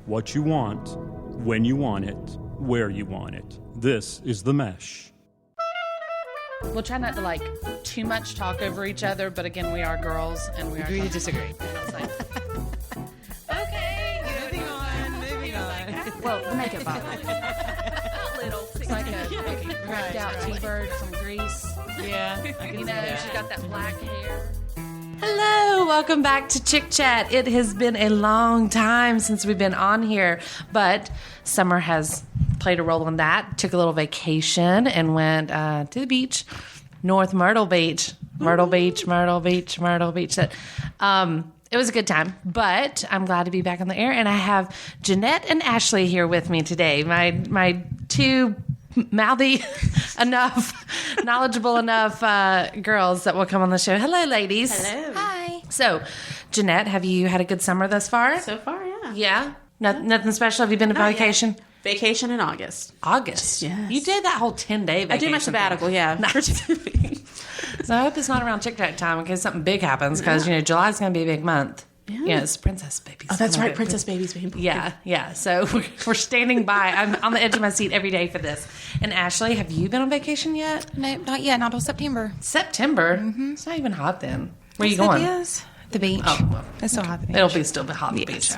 what you want, when you want it, where you want it. This is The Mesh. We'll try not to too much talk over each other, but again, we are girls and we are agree to disagree. Okay, Moving on. well, the makeup bottle. It's like a cracked out T-bird from Greece. Yeah. She's got that black hair. Hello, welcome back to ChickChat. It has been a long time since we've been on here, but summer has played a role in that. Took a little vacation and went to the beach, North Myrtle Beach. Myrtle Beach. It was a good time, but I'm glad to be back on the air, and I have Janette and Ashley here with me today. My two mouthy enough, knowledgeable enough girls that will come on the show. Hello, ladies. Hello. Hi. So, Janette, have you had a good summer thus far? So far, yeah. Yeah? Nothing special? Have you been on vacation? Yet. Vacation in August. August? Yes. You did that whole 10-day vacation. I did my sabbatical, yeah. So I hope it's not around ChickChat time in case something big happens, because, July's going to be a big month. Yeah. It's Princess Babies. Oh, that's right. Princess Babies being born. Yeah. So we're standing by. I'm on the edge of my seat every day for this. And Ashley, have you been on vacation yet? No, not yet. Not until September. September? Mm-hmm. It's not even hot then. Where are you going? It is. The beach. Oh, well, it's still hot at the beach. It'll be still hot at the beach.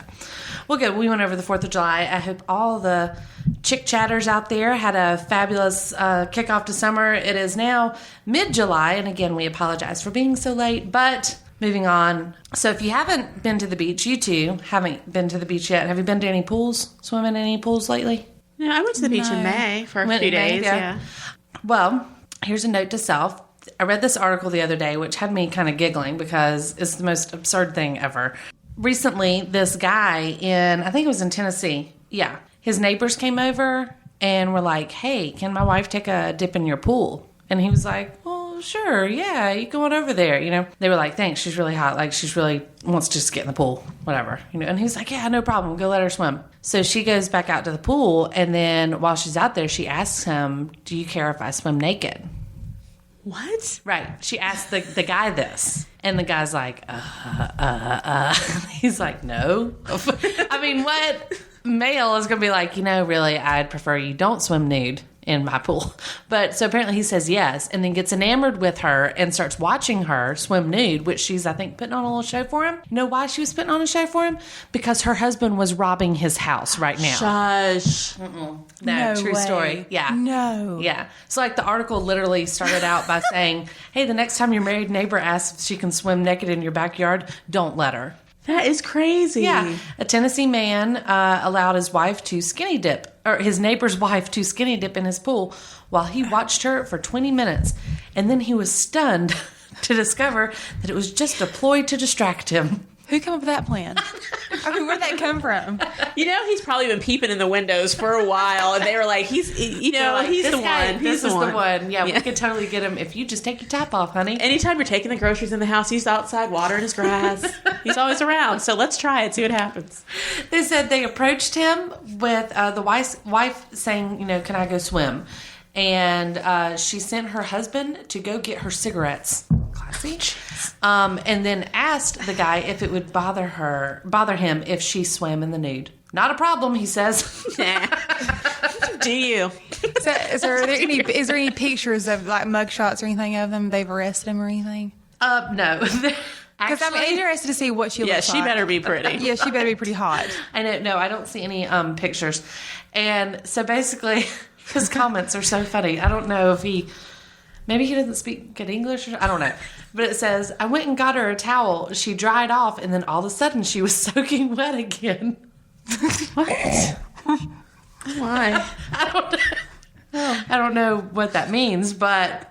Well, good. We went over the 4th of July. I hope all the chick chatters out there had a fabulous kickoff to summer. It is now mid-July. And again, we apologize for being so late, but moving on. So if you haven't been to the beach, you two haven't been to the beach yet. Have you been to any pools? Swimming in any pools lately? No, I went to the beach in May for a few days. Yeah. Well, here's a note to self. I read this article the other day, which had me kind of giggling because it's the most absurd thing ever. Recently, this guy I think it was in Tennessee. Yeah. His neighbors came over and were like, hey, can my wife take a dip in your pool? And he was like, well, sure. Yeah, you go on over there. They were like, thanks. She's really hot. Like, she's really wants to just get in the pool, whatever. And he was like, yeah, no problem. Go let her swim. So she goes back out to the pool. And then while she's out there, she asks him, do you care if I swim naked? What? Right. She asked the guy this. And the guy's like, He's like, no. I mean, what male is going to be like, really, I'd prefer you don't swim nude in my pool. But so apparently he says yes, and then gets enamored with her and starts watching her swim nude, which she's, I think, putting on a little show for him. You know why she was putting on a show for him? Because her husband was robbing his house right now. Shush. No, true story. Yeah. No. Yeah. So the article literally started out by saying, hey, the next time your married neighbor asks if she can swim naked in your backyard, don't let her. That is crazy. Yeah. A Tennessee man allowed his wife to skinny dip, or his neighbor's wife to skinny dip in his pool while he watched her for 20 minutes. And then he was stunned to discover that it was just a ploy to distract him. Who came up with that plan? I mean, where'd that come from? He's probably been peeping in the windows for a while, and they were like, he's the one. This is the one. Yeah, we could totally get him if you just take your top off, honey. Anytime you're taking the groceries in the house, he's outside watering his grass. He's always around. So let's try it, see what happens. They said they approached him with the wife saying, can I go swim? And she sent her husband to go get her cigarettes. Classy. And then asked the guy if it would bother him if she swam in the nude. Not a problem, he says. Do you? So, is there any pictures of mugshots or anything of them? They've arrested him or anything? No. Because I'm interested to see what she looks like. Yeah, she better be pretty. Yeah, she better be pretty hot. I know. No, I don't see any pictures. And so basically, his comments are so funny. I don't know if maybe he doesn't speak good English. I don't know. But it says, I went and got her a towel. She dried off, and then all of a sudden she was soaking wet again. What? Why? I don't know what that means, but...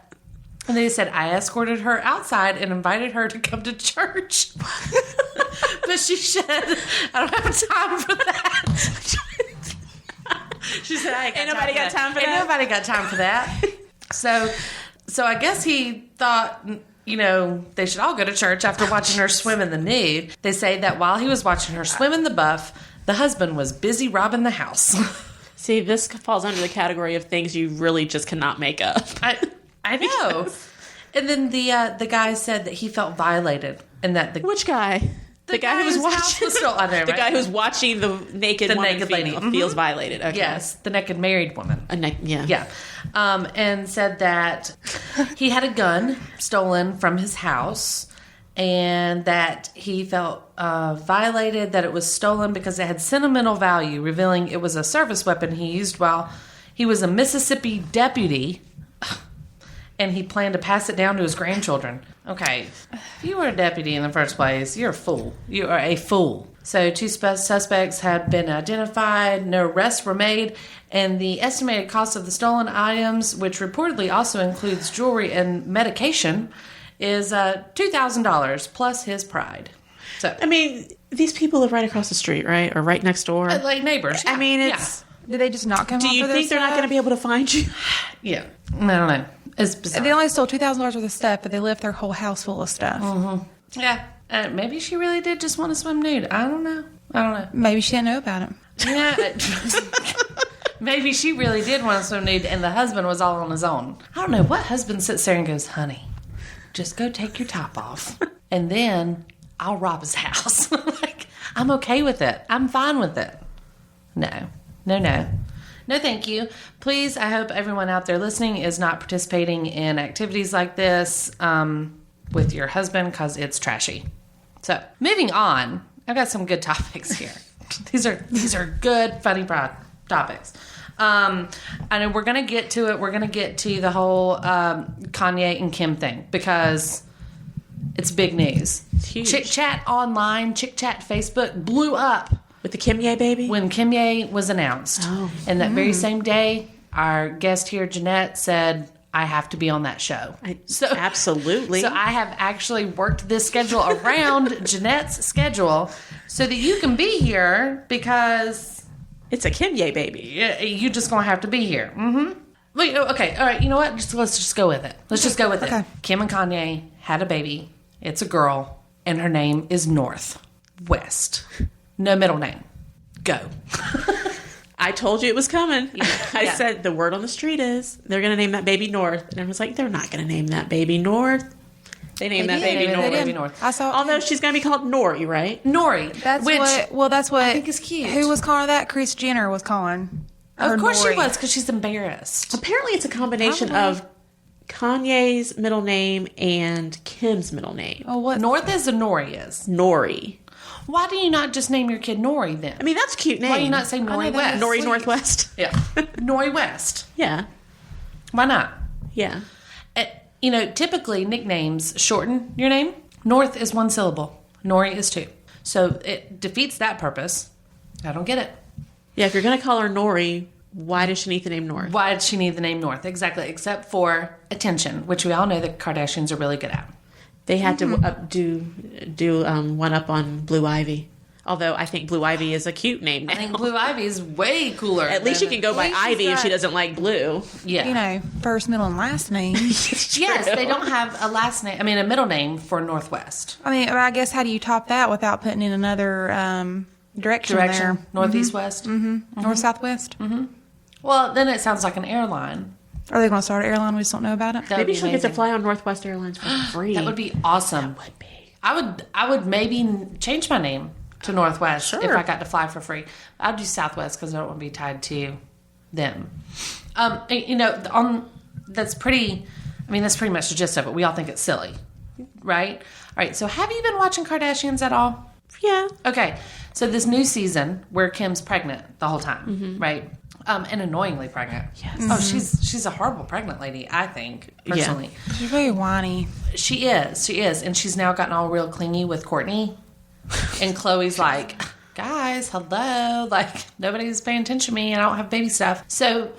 And they said, I escorted her outside and invited her to come to church. But she said, I don't have time for that. She said, Ain't nobody got time for that. So I guess he thought, they should all go to church after watching her swim in the nude. They say that while he was watching her swim in the buff, the husband was busy robbing the house. See, this falls under the category of things you really just cannot make up. I know. And then the guy said that he felt violated and that Which guy? The guy who was whose house watching was stolen. I know, the right? guy who's watching the naked woman naked lady. feels violated. Okay. Yes, the naked married woman. Yeah. Yeah. And said that he had a gun stolen from his house and that he felt violated, that it was stolen because it had sentimental value, revealing it was a service weapon he used while he was a Mississippi deputy and he planned to pass it down to his grandchildren. Okay, if you were a deputy in the first place, you're a fool. You are a fool. So 2 suspects had been identified, no arrests were made, and the estimated cost of the stolen items, which reportedly also includes jewelry and medication, is $2,000 plus his pride. So, I mean, these people live right across the street, right? Or right next door. like neighbors. I mean, yeah. it's... Did they just not come? Do you think they're not going to be able to find you? Yeah. I don't know. It's bizarre. They only stole $2,000 worth of stuff, but they left their whole house full of stuff. Yeah. Maybe she really did just want to swim nude. I don't know. Maybe she didn't know about it. Yeah. Maybe she really did want to swim nude and the husband was all on his own. I don't know. What husband sits there and goes, honey, just go take your top off and then I'll rob his house. Like, I'm okay with it. I'm fine with it. No. No, thank you. Please, I hope everyone out there listening is not participating in activities like this with your husband because it's trashy. So, moving on. I've got some good topics here. These are good, funny topics. I know we're going to get to it. We're going to get to the whole Kanye and Kim thing because it's big news. It's huge. ChickChat online, ChickChat Facebook blew up. With the Kim Ye baby? When Kim Ye was announced. Oh. And that very same day, our guest here, Janette, said, I have to be on that show. Absolutely. So I have actually worked this schedule around Janette's schedule so that you can be here because... It's a Kim Ye baby. You just going to have to be here. Mm-hmm. Wait, okay, all right, you know what? Let's just go with it. Let's just go with it. Kim and Kanye had a baby. It's a girl, and her name is North West. No middle name. Go. I told you it was coming. Yeah. I said the word on the street is they're going to name that baby North. And I was like, they're not going to name that baby North. They named that baby North. Baby North. I saw. Although she's going to be called Nori, right? Nori. That's what I think is cute. Who was calling that? Kris Jenner was calling. Of course Nori. she was, because she's embarrassed. Apparently it's a combination of Kanye's middle name and Kim's middle name. Oh, what? North is or Nori is? Nori. Why do you not just name your kid Nori then? I mean, that's a cute name. Why do you not say Nori West? Nori's Northwest? Yeah. Nori West. Yeah. Why not? Yeah. Typically nicknames shorten your name. North is 1 syllable. Nori is 2. So it defeats that purpose. I don't get it. Yeah, if you're going to call her Nori, why does she need the name North? Why did she need the name North? Exactly. Except for attention, which we all know the Kardashians are really good at. They had to do one up on Blue Ivy. Although I think Blue Ivy is a cute name now. I think Blue Ivy is way cooler. At least she can go by Ivy if she doesn't like blue. Yeah. First, middle, and last name. Yes, they don't have a last name. I mean, a middle name for Northwest. I guess how do you top that without putting in another direction there? Northeast, west. Mm-hmm. North, southwest. Mm-hmm. Well, then it sounds like an airline. Are they going to start an airline? We just don't know about it. Maybe she'll get to fly on Northwest Airlines for free. That would be awesome. That would be. I would maybe change my name to Northwest if I got to fly for free. I'd do Southwest because I don't want to be tied to them. That's pretty. I mean, that's pretty much the gist of it. We all think it's silly, right? All right. So, have you been watching Kardashians at all? Yeah. Okay. So this new season where Kim's pregnant the whole time, right? And annoyingly pregnant. Yes. Oh, she's a horrible pregnant lady, I think, personally. Yeah. She's very whiny. She is. And she's now gotten all real clingy with Courtney. And Chloe's like, guys, hello. Like, nobody's paying attention to me and I don't have baby stuff. So,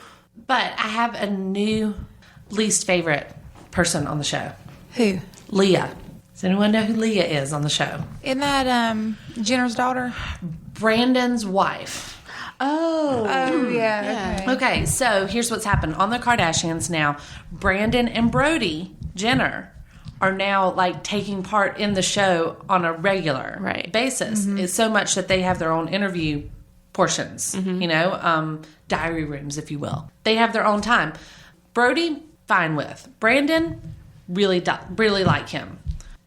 but I have a new least favorite person on the show. Who? Leah. Does anyone know who Leah is on the show? Isn't that Jenner's daughter? Brandon's wife. Oh, yeah. Okay, so here's what's happened. On the Kardashians now, Brandon and Brody Jenner are now like taking part in the show on a regular basis. Mm-hmm. It's so much that they have their own interview portions, diary rooms, if you will. They have their own time. Brody, fine with. Brandon, really like him.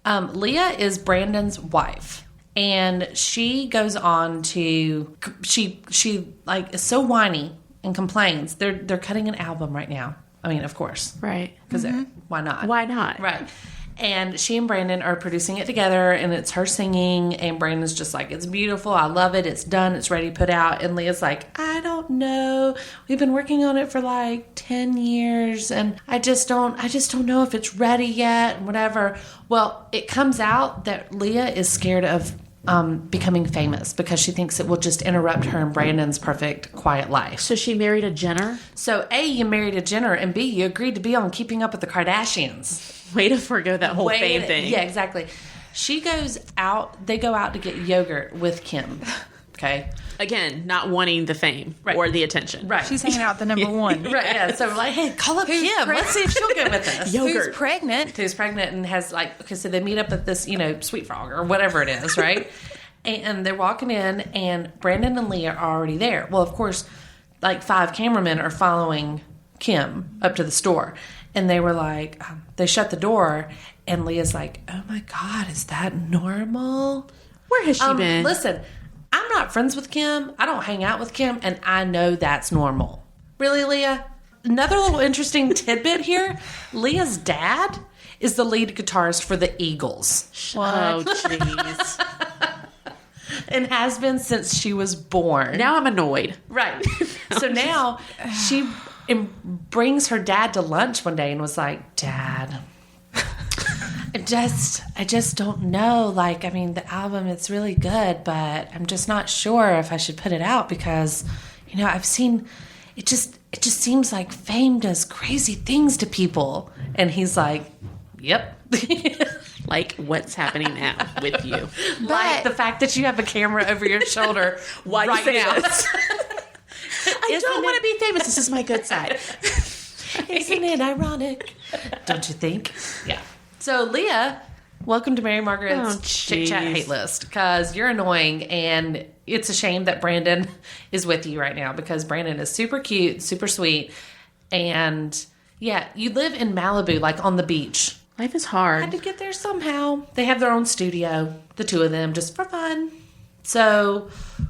Leah is Brandon's wife. And she goes on to she like is so whiny and complains. They're cutting an album right now. I mean, of course, Right. because why not? Why not? Right. And she and Brandon are producing it together, and it's her singing, and Brandon's just like, it's beautiful, I love it, it's done, it's ready to put out. And Leah's like, I don't know, we've been working on it for like 10 years, and I just don't know if it's ready yet, and whatever. Well, it comes out that Leah is scared of becoming famous because she thinks it will just interrupt her and Brandon's perfect quiet life. So she married a Jenner? So A, you married a Jenner, and B, you agreed to be on Keeping Up with the Kardashians. Way to forgo that whole fame thing. Yeah, exactly. She goes out, they go out to get yogurt with Kim. Okay. Again, not wanting the fame or the attention. Right. She's hanging out with the number one. Right, yeah. So we're like, hey, call up Kim. Let's see if she'll go with us. Yogurt. Who's pregnant? Who's pregnant and has like, okay, so they meet up at this, Sweet Frog or whatever it is, right? And they're walking in, and Brandon and Leah are already there. Well, of course, like 5 cameramen are following Kim up to the store. And they were like, they shut the door, and Leah's like, oh my God, is that normal? Where has she been? Listen, I'm not friends with Kim. I don't hang out with Kim, and I know that's normal. Really, Leah? Another little interesting tidbit here. Leah's dad is the lead guitarist for the Eagles. Oh, jeez. And has been since she was born. Now I'm annoyed. Right. So now she brings her dad to lunch one day and was like, Dad, I just don't know. Like, I mean, the album, it's really good, but I'm just not sure if I should put it out because, I've seen, it just seems like fame does crazy things to people. And he's like, yep. Like, what's happening now with you? Like the fact that you have a camera over your shoulder Why right you say now. this? I don't want to be famous. This is my good side. Isn't it ironic? Don't you think? Yeah. So, Leah, welcome to Mary-Margaret's ChickChat hate list because you're annoying, and it's a shame that Brandon is with you right now because Brandon is super cute, super sweet, and yeah, you live in Malibu, like on the beach. Life is hard. Had to get there somehow. They have their own studio, the two of them, just for fun. So,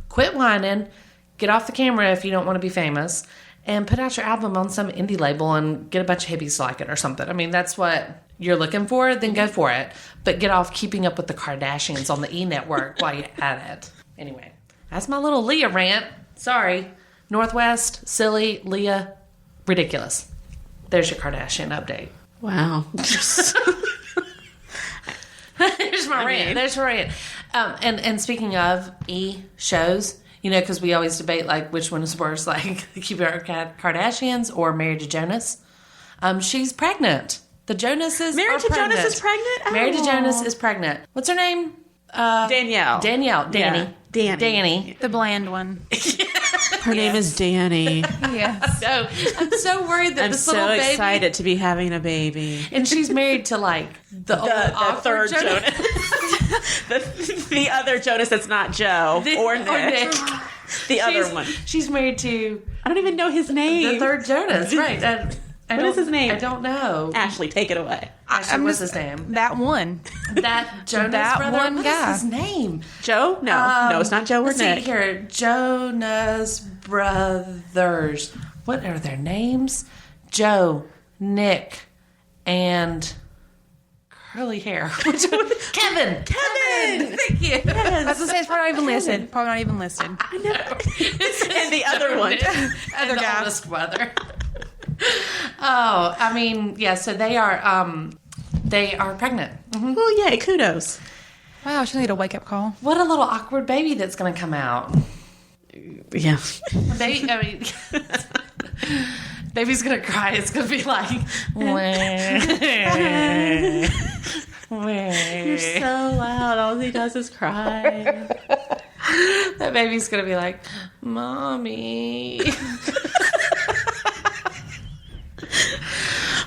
quit whining, get off the camera if you don't want to be famous, and put out your album on some indie label and get a bunch of hippies to like it or something. I mean, that's what you're looking for, then go for it. But get off Keeping Up with the Kardashians on the E! Network while you're at it. Anyway, that's my little Leah rant. Sorry. Northwest, silly, Leah, ridiculous. There's your Kardashian update. Wow. There's my rant. There's my rant. And speaking of E! shows, because we always debate, like, which one is worse, like, Keeping Up with Kardashians or Married to Jonas. She's pregnant. The Jonases Married are to pregnant. Jonas is pregnant? Married to Oh. Jonas is pregnant. What's her name? Danielle. Dani. Yeah. Dani. The bland one. Her name is Dani. Yes. So I'm so worried that I'm this so little baby, excited to be having a baby. and she's married to like the The third Jonas. the other Jonas that's not Joe or Nick. The other one. She's married to I don't even know his name. the third Jonas, right? What is his name? I don't know. Ashley, take it away. What's his name? That one. That Jonas That brother. one What guy. is his name? Joe? No, it's not Joe or Let's see Nick. here. Jonas brothers. What are their names? Joe, Nick, and curly hair. Kevin. Thank you. I was gonna say it's probably not even listed. Probably not even listed. I know. And the other one. Other guy. oldest brother. Oh, I mean, yeah. So they are pregnant. Mm-hmm. Oh, yay, kudos. Wow, she'll need a wake up call. What a little awkward baby that's going to come out. Yeah. Baby's going to cry. It's going to be like, You're so loud. All he does is cry. that baby's going to be like, Mommy.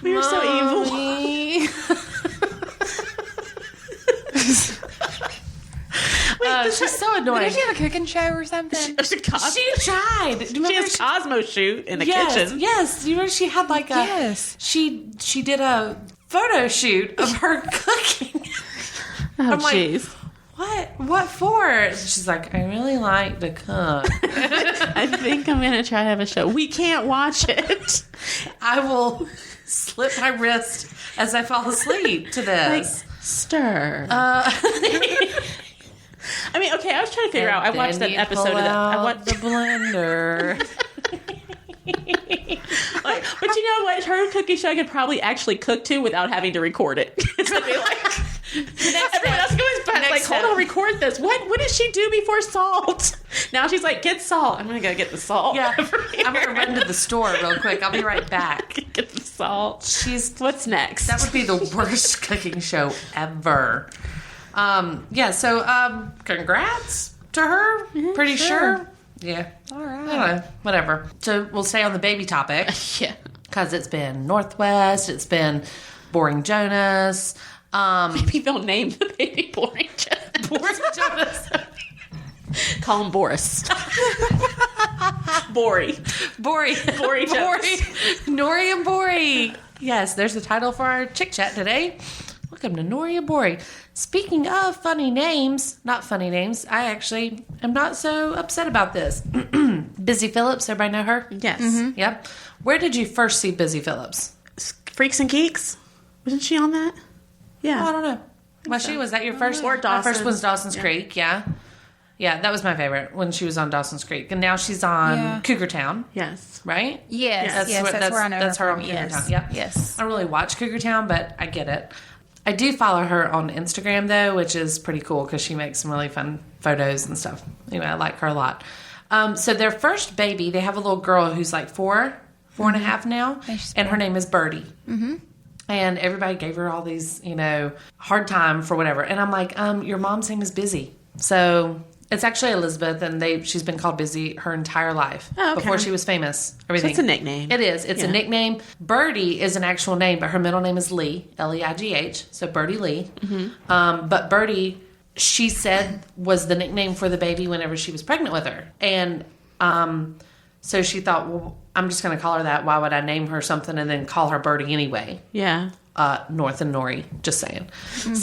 We are so evil. Mommy. She's so annoying. Did she have a cooking show or something? She tried. Do you remember She has Cosmo shoot in the kitchen. Yes, you remember she had like a Yes. She did a photo shoot of her cooking. Oh, I'm like, jeez. What for? She's like, I really like to cook. I think I'm going to try to have a show. We can't watch it. I will slip my wrist as I fall asleep to this. Stir. I mean, okay, I was trying to figure out. I watched that episode of that. I watched the blender. But you know what? Her cooking show I could probably actually cook to without having to record it. Everyone else goes back, like, hold on, record this. What did she do before salt? Now she's like, get salt. I'm going to go get the salt. Yeah, I'm going to run to the store real quick. I'll be right back. Get the salt. What's next? That would be the worst cooking show ever. So congrats to her. Pretty sure. Yeah. All right. I don't know. Whatever. So we'll stay on the baby topic. Yeah. Because it's been Northwest. It's been Boring Jonas. Maybe they'll name the baby Boring Jonas. Boring Jonas. Call him Boris. Bori. Bori. Bori Jonas. Nori and Bori. Yes, there's the title for our ChickChat today. Welcome to Nori and Bori. Speaking of funny names, not funny names, I actually am not so upset about this. Busy Phillips, everybody know her? Yes. Mm-hmm. Yep. Where did you first see Busy Phillips? Freaks and Geeks? Wasn't she on that? Yeah. Oh, I don't know. Was that your first? Or Dawson. My first was Dawson's Creek, yeah. Yeah, that was my favorite when she was on Dawson's Creek. And now she's on Cougar Town. Yes. Right? Yes, that's where I know that's her her from. on Cougar Yes. Town. Yep. Yes. I don't really watch Cougar Town, but I get it. I do follow her on Instagram, though, which is pretty cool because she makes some really fun photos and stuff. Anyway, I like her a lot. So their first baby, they have a little girl who's like four and a half now, and her name is Birdie. Mm-hmm. And everybody gave her all these, hard time for whatever. And I'm like, your mom's name is Busy. So it's actually Elizabeth, and she's been called Busy her entire life before she was famous. Everything. So it's a nickname. It is. It's a nickname. Birdie is an actual name, but her middle name is Lee, Leigh. So Birdie Lee. Mm-hmm. But Birdie, she said, was the nickname for the baby whenever she was pregnant with her. And so she thought, well, I'm just going to call her that. Why would I name her something and then call her Birdie anyway? Yeah. North and Nori, just saying. Mm-hmm.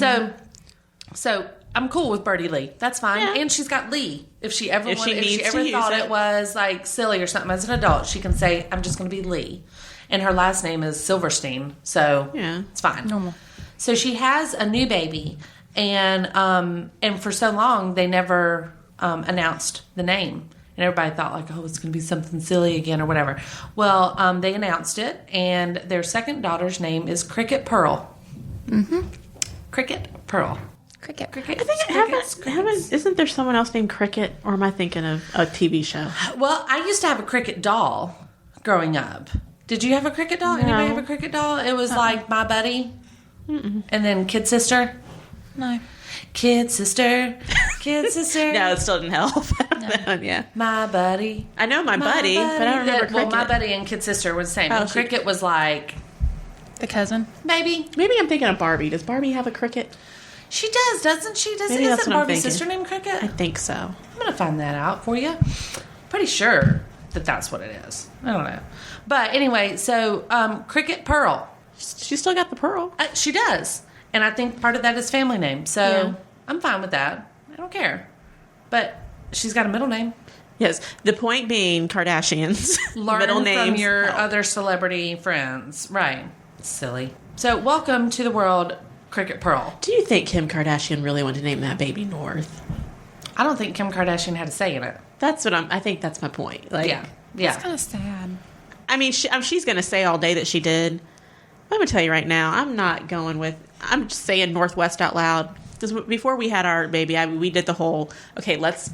So I'm cool with Birdie Lee. That's fine. Yeah. And she's got Lee. If she ever thought it was like silly or something as an adult, she can say, I'm just going to be Lee. And her last name is Silverstein. So it's fine. Normal. So she has a new baby. And for so long, they never announced the name. And everybody thought like, oh, it's going to be something silly again or whatever. Well, they announced it. And their second daughter's name is Cricket Pearl. Mm-hmm. Cricket Pearl. Cricket. I think isn't there someone else named Cricket? Or am I thinking of a TV show? Well, I used to have a Cricket doll growing up. Did you have a Cricket doll? No. Anybody have a Cricket doll? It was like My Buddy. Mm-mm. And then Kid Sister. No. Kid Sister. No, it still didn't help. No. Yeah. My Buddy. I know My Buddy, but I don't remember Cricket. Well, My Buddy and Kid Sister were the same. And Cricket was like... The cousin? Maybe I'm thinking of Barbie. Does Barbie have a Cricket? She does, doesn't she? Isn't Barbie's sister named Cricket? I think so. I'm going to find that out for you. Pretty sure that's what it is. I don't know. But anyway, so Cricket Pearl. She still got the pearl. She does. And I think part of that is family name. So I'm fine with that. I don't care. But she's got a middle name. Yes. The point being, Kardashians. Learn middle names from your other celebrity friends. Right. Silly. So welcome to the world, Cricket Pearl. Do you think Kim Kardashian really wanted to name that baby North? I don't think Kim Kardashian had a say in it. That's what I think that's my point. Like, yeah. It's kind of sad. I mean, she's going to say all day that she did. I'm going to tell you right now, I'm just saying Northwest out loud. Because before we had our baby, we did the whole, okay, let's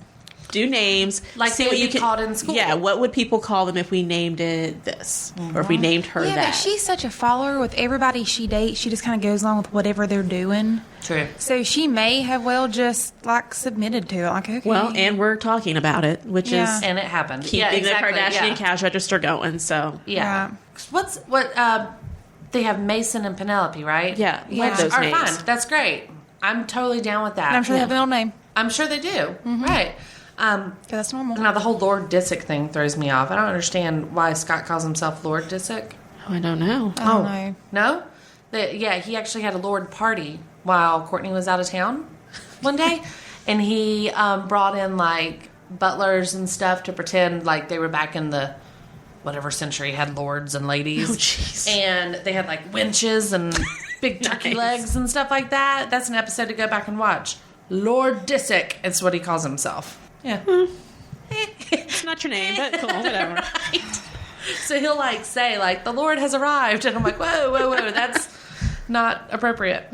do names. Like see what you called in school. Yeah, what would people call them if we named it this? Mm-hmm. Or if we named her that? Yeah, but she's such a follower with everybody she dates. She just kind of goes along with whatever they're doing. True. So she may have just submitted to it. Like, okay. Well, and we're talking about it, which is... And it happened. Keeping the Kardashian cash register going, so... Yeah. They have Mason and Penelope, right? Yeah. Which those are names. fine. That's great. I'm totally down with that. And I'm sure they have a middle name. I'm sure they do. Mm-hmm. Right. That's normal. Now, the whole Lord Disick thing throws me off. I don't understand why Scott calls himself Lord Disick. Oh, I don't know. I don't know. No? He actually had a Lord party while Courtney was out of town one day. and he brought in like butlers and stuff to pretend like they were back in the whatever century had lords and ladies. Oh, jeez. And they had like winches and big turkey legs and stuff like that. That's an episode to go back and watch. Lord Disick, it's what he calls himself. Yeah. It's not your name, but cool, whatever. Right. So he'll like say like the Lord has arrived, and I'm like, whoa, that's not appropriate.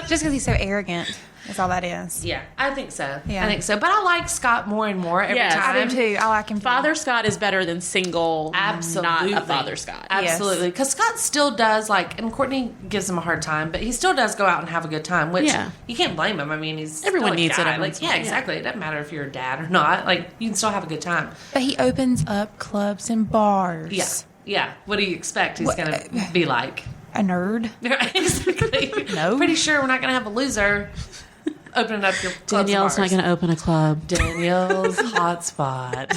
Just because he's so arrogant. That's all that is. Yeah, I think so. Yeah. I think so. But I like Scott more and more every Yes, time. I do too. I like him. Father Scott is better than single, Absolutely. not a Father Scott. Absolutely. Because Scott still does, like, and Courtney gives him a hard time, but he still does go out and have a good time, which Yeah. you can't blame him. I mean, he's Everyone still a needs it guy. every Like, once in a yeah, while, exactly. It doesn't matter if you're a dad or not. Like, you can still have a good time. But he opens up clubs and bars. Yeah. Yeah. What do you expect he's going to be like? A nerd. Exactly. No. Pretty sure we're not going to have a loser opening up your clubs Danielle's and not bars. going to open a club. Danielle's hotspot.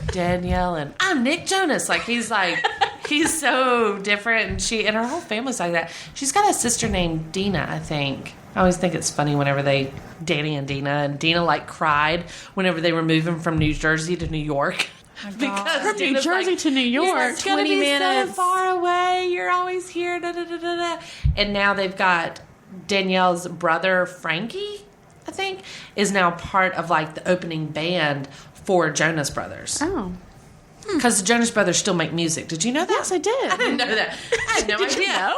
Danielle and I'm Nick Jonas. Like he's so different, and her whole family's like that. She's got a sister named Dina, I think. I always think it's funny whenever Danny and Dina like cried whenever they were moving from New Jersey to New York. Because From New Dina's Jersey to New York, it's gonna 20 be minutes. so far away. You're always here. Da, da, da, da, da. And now they've got Danielle's brother Frankie, I think, is now part of like the opening band for Jonas Brothers. Oh. Because the Jonas Brothers still make music. Did you know that? Yes, I did. I didn't know that. I had no Did idea. you know?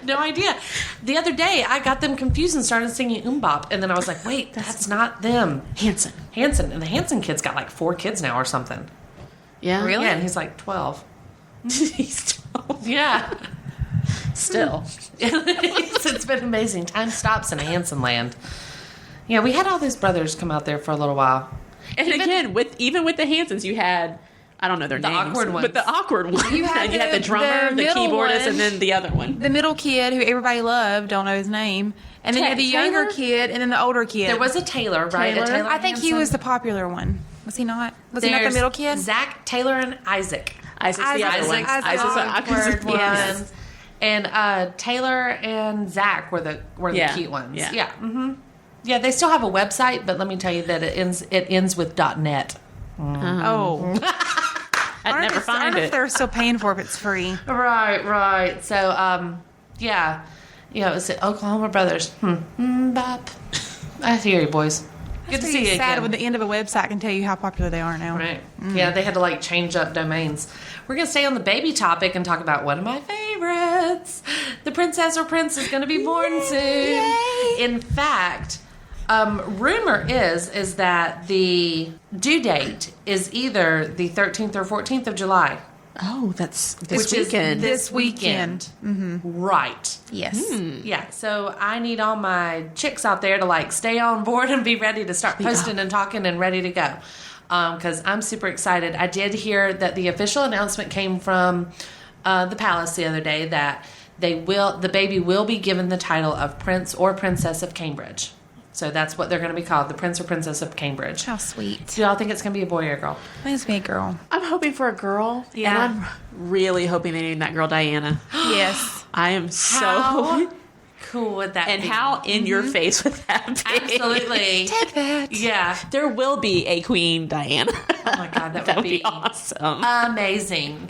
No idea. The other day, I got them confused and started singing Bop, and then I was like, wait, that's not them. Hanson. And the Hanson kid's got like 4 kids now or something. Yeah. Really? Yeah, and he's like 12. He's 12. Yeah. Still. It's been amazing. Time stops in Hanson land. Yeah, we had all these brothers come out there for a little while. And again, even with the Hansons, you had, I don't know their The names. awkward ones. But the awkward one. You had You had the the drummer, the middle keyboardist, one. and then the other one. The middle kid who everybody loved, don't know his name. And then you had the younger Taylor? kid and then the older kid. There was a Taylor, right? A Taylor I think he Hanson. was the popular one. Was he not? Was he not the There's middle kid? Zach, Taylor, and Isaac. Isaac's the other one. Isaac's Isaac's the the awkward one. yes. And Taylor and Zach were the Yeah. cute ones. Yeah. Yeah. Mm-hmm. Yeah, they still have a website, but let me tell you that it ends with .net. Oh. I'd never I find wonder if it. they're still paying for it if it's free. Right. So, yeah. You know, it's the Oklahoma Brothers. Bop. I hear you, boys. Good to see you sad again. when the end of a website can tell you how popular they are now. Right. Yeah, they had to like change up domains. We're going to stay on the baby topic and talk about one of my favorites. The princess or prince is going to be born soon. Yay. In fact, rumor is that the due date is either the 13th or 14th of July. Oh, that's this Which is weekend. this weekend. Right. Yes. Yeah, so I need all my chicks out there to like stay on board and be ready to start posting and talking and ready to go. Because I'm super excited. I did hear that the official announcement came from the palace the other day that the baby will be given the title of Prince or Princess of Cambridge. So that's what they're going to be called, the Prince or Princess of Cambridge. How sweet. Do y'all think it's going to be a boy or a girl? I think it's me, girl. I'm hoping for a girl. Yeah. And I'm really hoping they name that girl Diana. Yes. I am so... How cool would that And be? how in your face would that be? Absolutely. Take that. Yeah. There will be a Queen Diana. Oh my God, that That would would be awesome. amazing.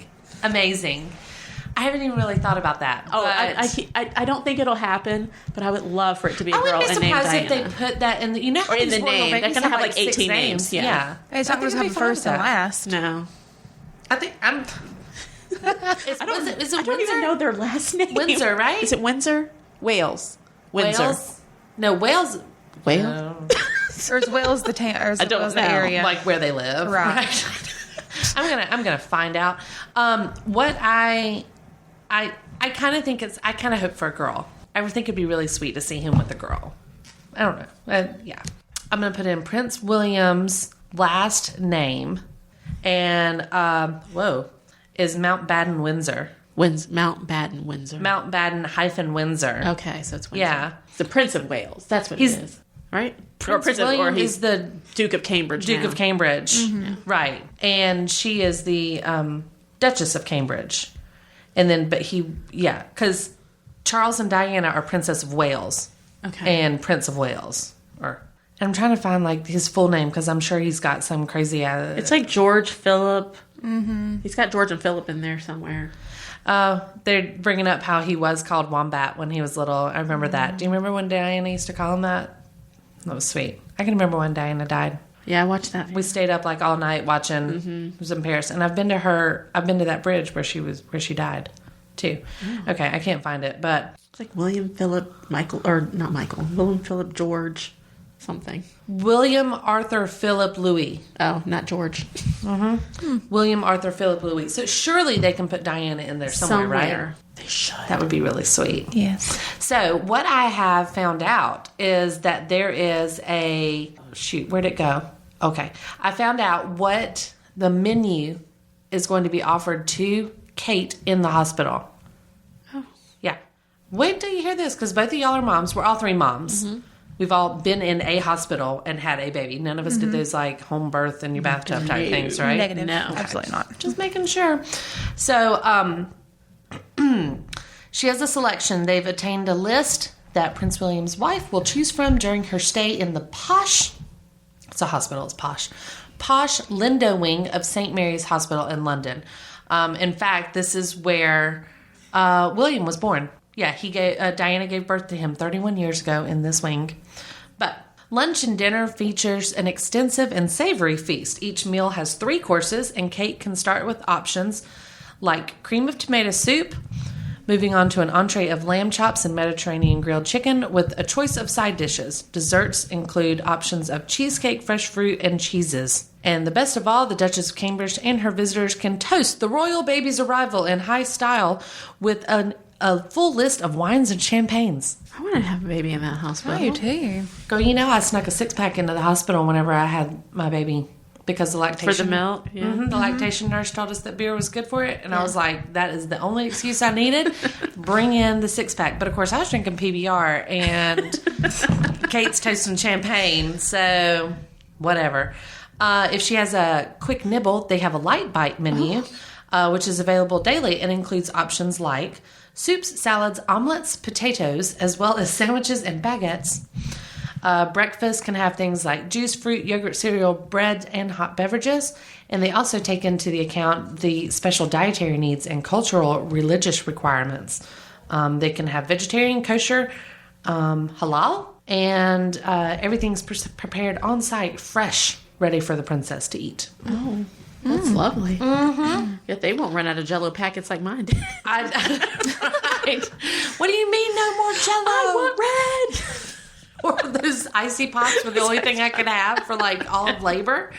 I haven't even really thought about that. Oh, but I don't think it'll happen, but I would love for it to be a I girl wouldn't be and named surprised Diana. if they put that in the, you know, how Or in these the royal name. They're babies gonna have like 6 18 names, yeah. It's not I going think to it'd have be first fine and with that. last. No. I think I'm. Is I don't, it I don't Windsor? even know their last name. Windsor, right? Is it Windsor? Wales. Windsor. Wales? No, Wales. Wales? No. Or as well as the town, or as I don't well as the know. area. Like where they live, Right. I'm gonna find out. What I kind of think I kind of hope for a girl. I would think it'd be really sweet to see him with a girl. I don't know. Yeah, I'm gonna put in Prince William's last name, and is Mountbatten Windsor. Mountbatten, Windsor. Mountbatten - Windsor. Okay, so it's Windsor. Yeah. It's the Prince of Wales. That's what He's- it is. Right? Prince William or he's is the Duke of Cambridge Duke now. of Cambridge, right? And she is the Duchess of Cambridge. And then, but because Charles and Diana are Princess of Wales. Okay. And Prince of Wales. And I'm trying to find like his full name because I'm sure he's got some crazy. It's like George Philip. Mm-hmm. He's got George and Philip in there somewhere. They're bringing up how he was called Wombat when he was little. I remember that. Do you remember when Diana used to call him that? That was sweet. I can remember when Diana died. Yeah, I watched that. We stayed up like all night watching. It was in Paris, and I've been to that bridge where she died, too. Oh. Okay, I can't find it, but It's like William Philip William Philip George something. William Arthur Philip Louis. Oh, not George. William Arthur Philip Louis. So surely they can put Diana in there somewhere, right? They should. That would be really sweet. Yes. So what I have found out is that there is where'd it go? Okay. I found out what the menu is going to be offered to Kate in the hospital. Oh. Yeah. Wait till you hear this, because both of y'all are moms. We're all three moms. Mm-hmm. We've all been in a hospital and had a baby. None of us did those like home birth in your bathtub type things, right? Negative. No. Okay. Absolutely not. Just making sure. So, she has a selection. They've attained a list that Prince William's wife will choose from during her stay in the posh, it's a hospital, it's posh Lindo wing of St. Mary's Hospital in London. In fact, this is where William was born. Yeah, Diana gave birth to him 31 years ago in this wing. But lunch and dinner features an extensive and savory feast. Each meal has 3 courses, and Kate can start with options like cream of tomato soup, moving on to an entree of lamb chops and Mediterranean grilled chicken with a choice of side dishes. Desserts include options of cheesecake, fresh fruit, and cheeses. And the best of all, the Duchess of Cambridge and her visitors can toast the royal baby's arrival in high style with a full list of wines and champagnes. I want to have a baby in that hospital. I do too. Girl, I snuck a 6-pack into the hospital whenever I had my baby because the lactation. For the milk? Yeah. Mm-hmm, the lactation nurse told us that beer was good for it. And I was like, that is the only excuse I needed. Bring in the 6-pack. But of course, I was drinking PBR and Kate's toasting champagne. So, whatever. If she has a quick nibble, they have a light bite menu, which is available daily and includes options like soups, salads, omelets, potatoes, as well as sandwiches and baguettes. Breakfast can have things like juice, fruit, yogurt, cereal, bread, and hot beverages. And they also take into the account the special dietary needs and cultural religious requirements. They can have vegetarian, kosher, halal, and everything's prepared on site, fresh, ready for the princess to eat. Oh. That's lovely. Mm-hmm. Yet they won't run out of Jell-O packets like mine did. Right. What do you mean no more Jell-O? I want red. Or those icy pots were the only thing I could have for like all of labor.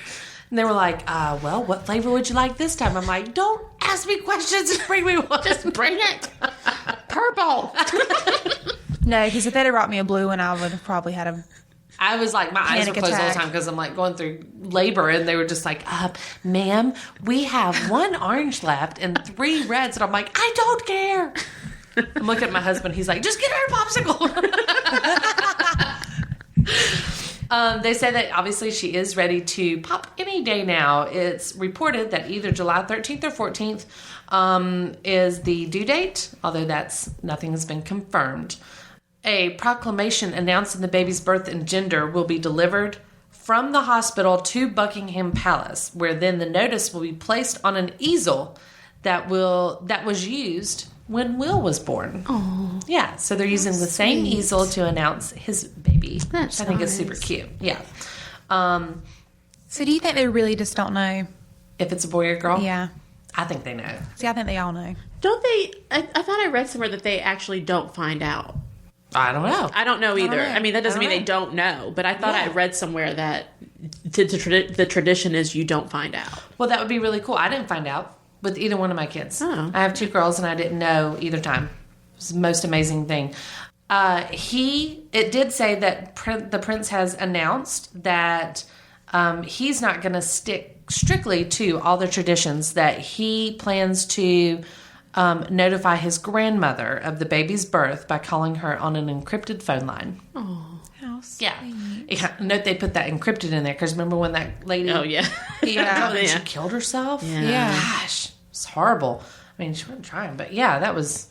And they were like, well, what flavor would you like this time? I'm like, don't ask me questions, just bring me one. Just bring it. Purple. No, because if they'd have brought me a blue one, I would have probably had a... I was like, my eyes were Panic closed all the attack. time because I'm like going through labor, and they were just like, ma'am, we have 1 orange left and 3 reds. And I'm like, I don't care. I'm looking at my husband. He's like, just get her a popsicle. They say that obviously she is ready to pop any day now. It's reported that either July 13th or 14th is the due date, although nothing has been confirmed. A proclamation announcing the baby's birth and gender will be delivered from the hospital to Buckingham Palace, where then the notice will be placed on an easel that was used when Will was born. Oh, yeah. So they're using the same easel to announce his baby. That's I think nice. is super cute. Yeah. So do you think they really just don't know? If it's a boy or girl, Yeah. I think they know. See, I think they all know. Don't they? I thought I read somewhere that they actually don't find out. I don't know. I don't know either. know. I mean, that doesn't I don't mean they know. don't know. But I thought Yeah. I read somewhere that the tradition is you don't find out. Well, that would be really cool. I didn't find out with either one of my kids. Oh. I have 2 girls, and I didn't know either time. It was the most amazing thing. It did say that the prince has announced that he's not going to stick strictly to all the traditions, that he plans to notify his grandmother of the baby's birth by calling her on an encrypted phone line. Oh, How Yeah. Note they put that encrypted in there, because remember when that lady... oh yeah. She killed herself? Yeah. Yeah. Gosh, it's horrible. I mean, she wasn't trying, but yeah, that was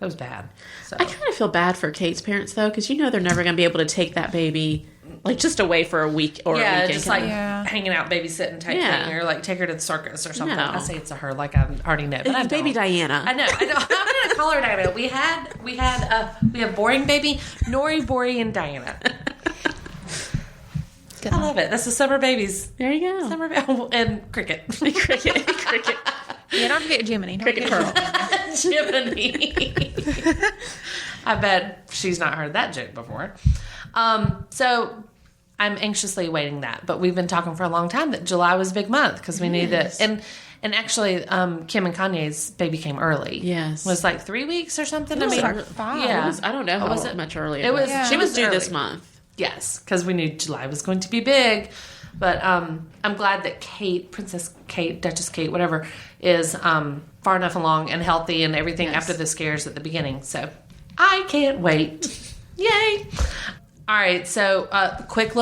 That was bad. So I kind of feel bad for Kate's parents, though, because they're never going to be able to take that baby, like, just away for a week or a weekend. just like hanging out, babysitting type thing, or like take her to the circus or something. No. I say it's to her like I already know, but It's baby Diana. I know. I'm gonna call her Diana. We have boring baby Nori, Bori, and Diana. I love it. That's the summer babies. There you go. Summer and cricket. Cricket. Yeah, don't forget Jiminy. Cricket Pearl. Jiminy. I bet she's not heard that joke before. So I'm anxiously awaiting that. But we've been talking for a long time that July was a big month because we need it. And actually, Kim and Kanye's baby came early. Yes. It was like 3 weeks or something. It was like 5. Yeah. I don't know how much earlier. It was. Yeah. She was due early. this month. Yes, because we knew July was going to be big. But I'm glad that Kate, Princess Kate, Duchess Kate, whatever, is far enough along and healthy and everything after the scares at the beginning. So I can't wait. Yay! All right, so quick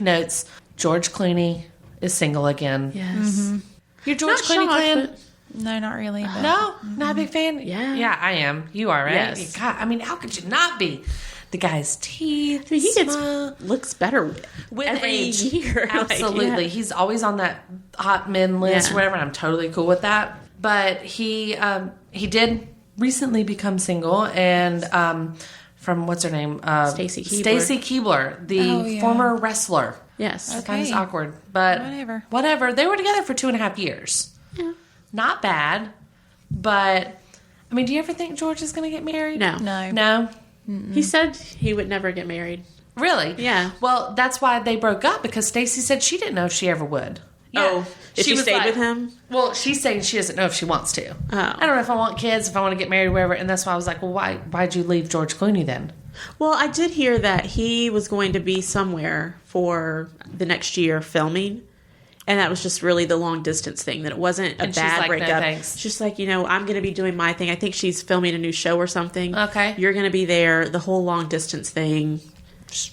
notes. George Clooney is single again. Yes. You're George Not Clooney shocked, fan? but- No, not really. But No, not a big fan. Yeah. I am. You are, right? Yes. God, I mean, how could you not be? The guy's teeth. I mean, he smile. looks better With every age. year. Absolutely. Like, yeah. He's always on that hot men list, Yeah. whatever, and I'm totally cool with that. But he did recently become single, and from what's her name? Stacey Keebler. Stacey Keebler, the former wrestler. Yes. Kind of Okay. awkward, but Whatever. They were together for 2.5 years. Yeah. Not bad, but I mean, do you ever think George is going to get married? No. No. He said he would never get married. Really? Yeah. Well, that's why they broke up, because Stacey said she didn't know if she ever would. Oh, if she was stayed with him? Well, she's saying she doesn't know if she wants to. Oh. I don't know if I want kids, if I want to get married, whatever. And that's why I was like, well, why'd you leave George Clooney then? Well, I did hear that he was going to be somewhere for the next year filming. And that was just really the long distance thing, that it wasn't a And she's bad like, no, breakup. thanks. It's just like, I'm going to be doing my thing. I think she's filming a new show or something. Okay. You're going to be there, the whole long distance thing.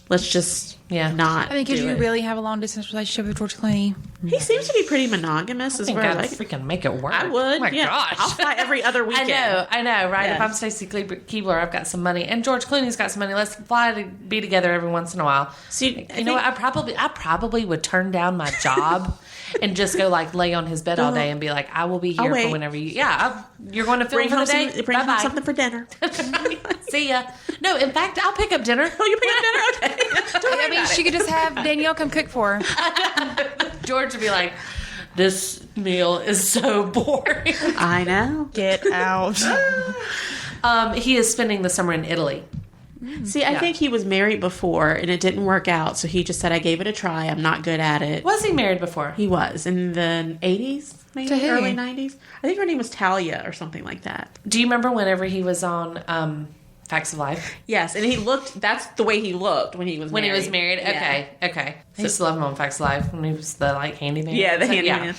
Let's just not I mean, could do you it. really have a long distance relationship with George Clooney? He seems to be pretty monogamous I as think far as I'd I freaking make it work. I would. Oh my yeah. gosh. I'll fly every other weekend. I know, right? Yes. If I'm Stacey Keebler, I've got some money, and George Clooney's got some money. Let's fly to be together every once in a while. See, You know what? I probably would turn down my job and just go like lay on his bed all day and be like, I will be here wait. for whenever you. Yeah, you're going to film Bring for home, the day. bring home Bye-bye. something for dinner. See ya. No, in fact, I'll pick up dinner. Oh, you pick up dinner? Okay. Don't worry I mean, about she it. could just have Danielle come cook for her. George would be like, this meal is so boring. I know. Get out. He is spending the summer in Italy. See, I think he was married before and it didn't work out, so he just said, I gave it a try. I'm not good at it. Was he married before? He was in the 80s, maybe To who? early 90s. I think her name was Talia or something like that. Do you remember whenever he was on Facts of Life? Yes, and he looked, that's the way he looked when he was When married. he was married? Yeah. Okay. I used to love him on Facts of Life when he was the handyman. Yeah, the So, handyman.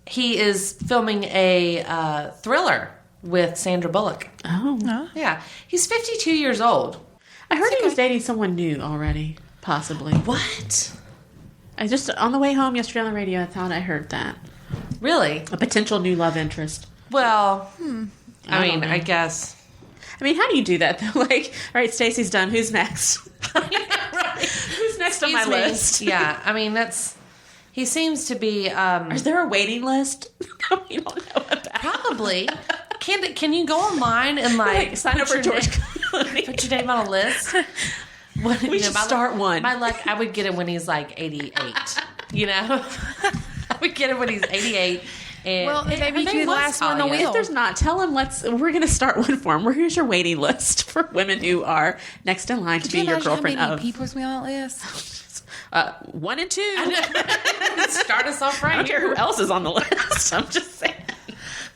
He is filming a thriller with Sandra Bullock. Oh. Yeah. He's 52 years old. I heard he was dating someone new already, possibly. What? I just, on the way home yesterday on the radio, I thought I heard that. Really? A potential new love interest. Well, I I mean, don't know. I guess. I mean, how do you do that, though? Like, all right, Stacey's done. Who's next? Who's next on my Excuse me. list? Yeah, I mean, he seems to be, Is there a waiting list? We don't know about. probably. Can you go online and Like, sign up for put your George name- Clooney. Put your name on a list. We should start one. My luck, I would get him when he's like 88. You know, I would get him when he's 88. And Well, maybe her you could name be the was last one on the Talia. wheel. If there's not, tell him we're going to start one for him. Here's your waiting list for women who are next in line to Can be you your imagine girlfriend how many of. people's on that list? 1 and 2. Start us off right I don't care here. who else is on the list. I'm just saying.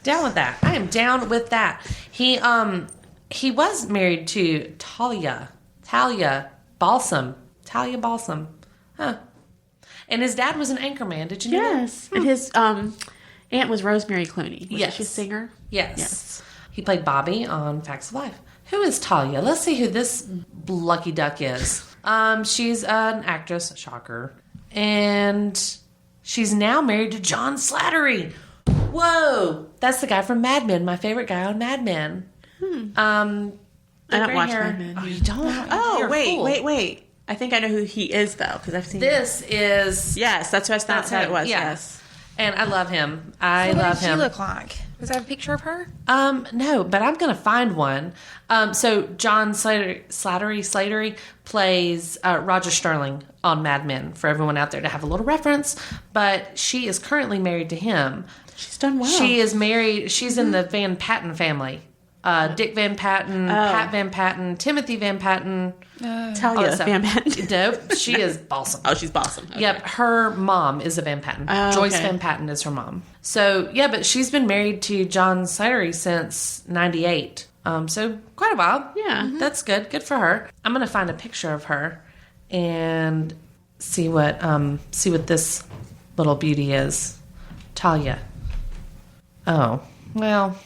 Down with that. I am down with that. He was married to Talia Balsam. Huh. And his dad was an anchorman. Did you know that? Yes. And his aunt was Rosemary Clooney. Was Yes. she a singer? Yes. He played Bobby on Facts of Life. Who is Talia? Let's see who this lucky duck is. She's an actress, shocker. And she's now married to John Slattery. Whoa! That's the guy from Mad Men, my favorite guy on Mad Men. I don't watch Mad Men. Oh, you don't? Oh, You're a fool. wait. I think I know who he is, though, because I've seen This is... Yes, that's what I thought it was, yeah. yes. And I love him. I What love does she him. look like? Does I have a picture of her? No, but I'm going to find one. So John Slattery plays Roger Sterling on Mad Men, for everyone out there to have a little reference. But she is currently married to him. She's done well. She is married. She's in the Van Patten family. Dick Van Patten, Pat Van Patten, Timothy Van Patten. Talia Van Patten. Nope, she is awesome. Oh, she's awesome. Okay. Yep, her mom is a Van Patten. Oh, Joyce okay. Van Patten is her mom. So, yeah, but she's been married to John Slattery since 98. So, quite a while. Yeah. That's good. Good for her. I'm going to find a picture of her and see what this little beauty is. Talia. Oh, well...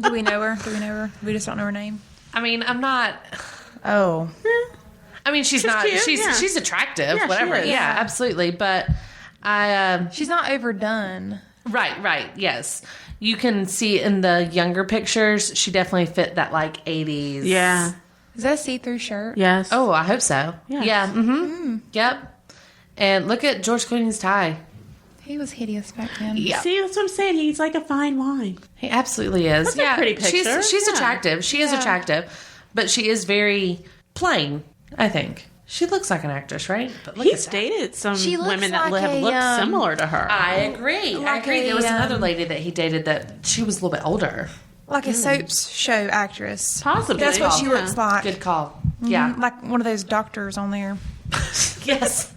Do we know her? We just don't know her name. I mean, I'm not... Oh. I mean, she's not... cute, She's attractive, Yeah, she whatever. is. Yeah, absolutely. But She's not overdone. Right, yes. You can see in the younger pictures, she definitely fit that, like, 80s. Yeah. Is that a see-through shirt? Yes. Oh, I hope so. Yes. Yeah, mm-hmm. Yep. And look at George Clooney's tie. He was hideous back then. Yeah. See, that's what I'm saying. He's like a fine wine. He absolutely is. That's a pretty picture. She's Yeah. attractive. She is attractive. But she is very plain, I think. She looks like an actress, right? But look He's at that. dated some She looks women that like have a, looked similar to her. I agree. Like There was a, another lady that he dated that she was a little bit older. Like a soap show actress. Possibly. That's what she Yeah. looks like. Good call. Yeah. Like one of those doctors on there. Yes.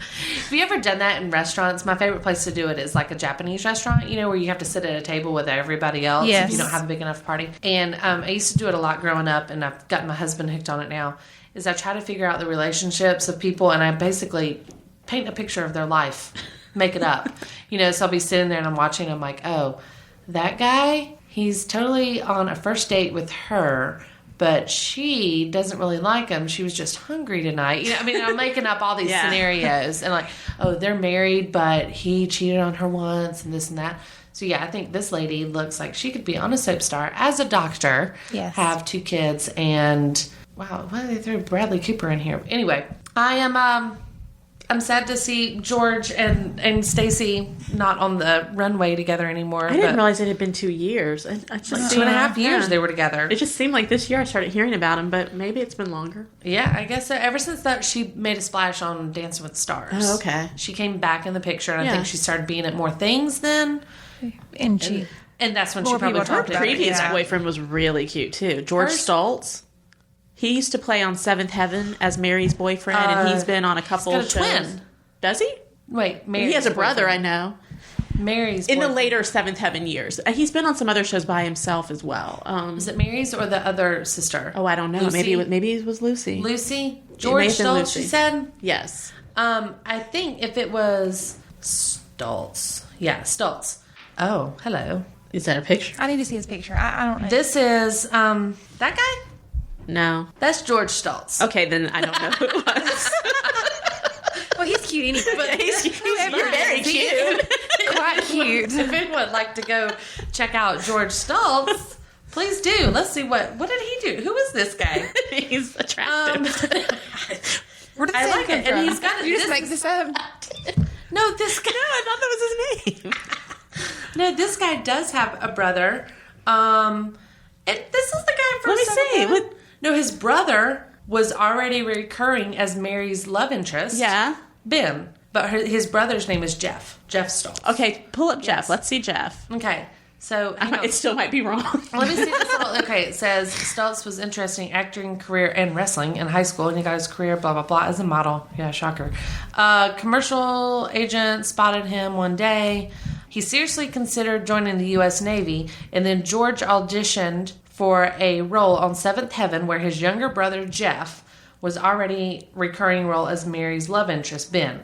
Have you ever done that in restaurants? My favorite place to do it is like a Japanese restaurant, where you have to sit at a table with everybody else Yes. if you don't have a big enough party. And I used to do it a lot growing up, and I've gotten my husband hooked on it now, is I try to figure out the relationships of people, and I basically paint a picture of their life, make it up. So I'll be sitting there and I'm watching, I'm like, oh, that guy, he's totally on a first date with her, but she doesn't really like him. She was just hungry tonight. I'm making up all these Yeah. scenarios. And like, oh, they're married, but he cheated on her once and this and that. So yeah, I think this lady looks like she could be on a soap star as a doctor, Yes. have 2 kids, and wow, why did they throw Bradley Cooper in here? Anyway, I am I'm sad to see George and Stacy not on the runway together anymore. I didn't realize it had been 2 years. It's just 2.5 years yeah. they were together. It just seemed like this year I started hearing about him, but maybe it's been longer. Yeah, I guess so. Ever since that, she made a splash on Dancing with the Stars. Oh, okay. She came back in the picture, and I Yeah. think she started being at more things then. And she. And that's when More she probably people dropped talked it. about it. Previous Yeah. boyfriend was really cute too. George Hers- Stoltz. He used to play on Seventh Heaven as Mary's boyfriend, and he's been on a couple got a of shows. twin. Does he? Wait, Mary's He has a brother, I boyfriend. know. Mary's In the boyfriend. later Seventh Heaven years. He's been on some other shows by himself as well. Is it Mary's or the other sister? I don't know. Lucy? Maybe it was Lucy. Lucy? George have been Stoltz, Lucy. she said? Yes. I think if it was Stoltz. Yeah, Stoltz. Oh, hello. Is that a picture? I need to see his picture. I don't know. This is, that guy? No. That's George Stoltz. Okay, then I don't know who it was. Well, he's cute anyway. But He's Whoever very it is, cute. Quite cute. If anyone would like to go check out George Stoltz, please do. Let's see what did he do? Who is this guy? He's attractive. Where did I this like come it, from? and he's got You just this- make this up. No, this guy. I thought that was his name. No, this guy does have a brother. This is the guy from. Let me Seventh see. Heaven. What- No, his brother was already recurring as Mary's love interest. Yeah. Ben, but his brother's name is Jeff. Jeff Stoltz. Okay, pull up Jeff. Let's see Jeff. Okay, so hang on. It still might be wrong. Let me see this little. Okay, it says Stoltz was interested in acting career and wrestling in high school, and he got his career, blah blah blah, as a model. Yeah, shocker. Commercial agent spotted him one day. He seriously considered joining the U.S. Navy, and then George auditioned for a role on Seventh Heaven, where his younger brother Jeff was already recurring role as Mary's love interest, Ben.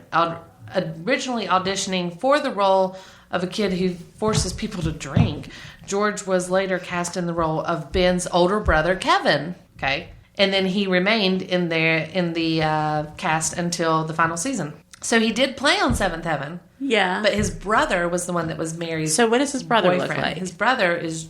Originally auditioning for the role of a kid who forces people to drink, George was later cast in the role of Ben's older brother, Kevin. Okay. And then he remained in the cast until the final season. So he did play on Seventh Heaven, Yeah. but his brother was the one that was Mary's So what does his brother boyfriend. look like? His brother is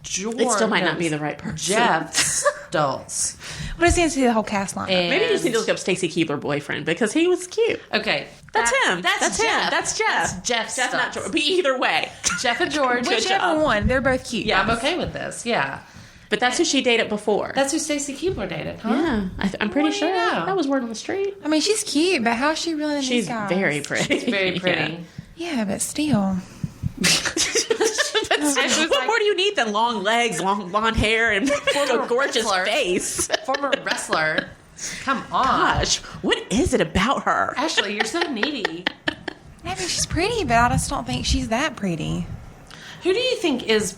George. It still might not be the right person. Jeff Stoltz. What does he see the whole cast lineup? And- Maybe you just need to look up Stacy Keebler boyfriend because he was cute. Okay. That's him. That's him. Jeff. That's Jeff. That's Jeff Jeff, not Stoltz. George. But either way. Jeff and George. Whichever one. They're both cute. Yeah, I'm okay with this. Yeah. But that's who she dated before. That's who Stacy Keebler dated, huh? yeah. I'm pretty What do you sure. know? That was word on the street. I mean, she's cute, but how is she really than She's these guys? very pretty. She's very pretty. Yeah, but still. What more do you need than long legs, long blonde hair, and a gorgeous wrestler. face? Former wrestler. Come on. Gosh, what is it about her? Ashley, you're so needy. I mean, she's pretty, but I just don't think she's that pretty. Who do you think is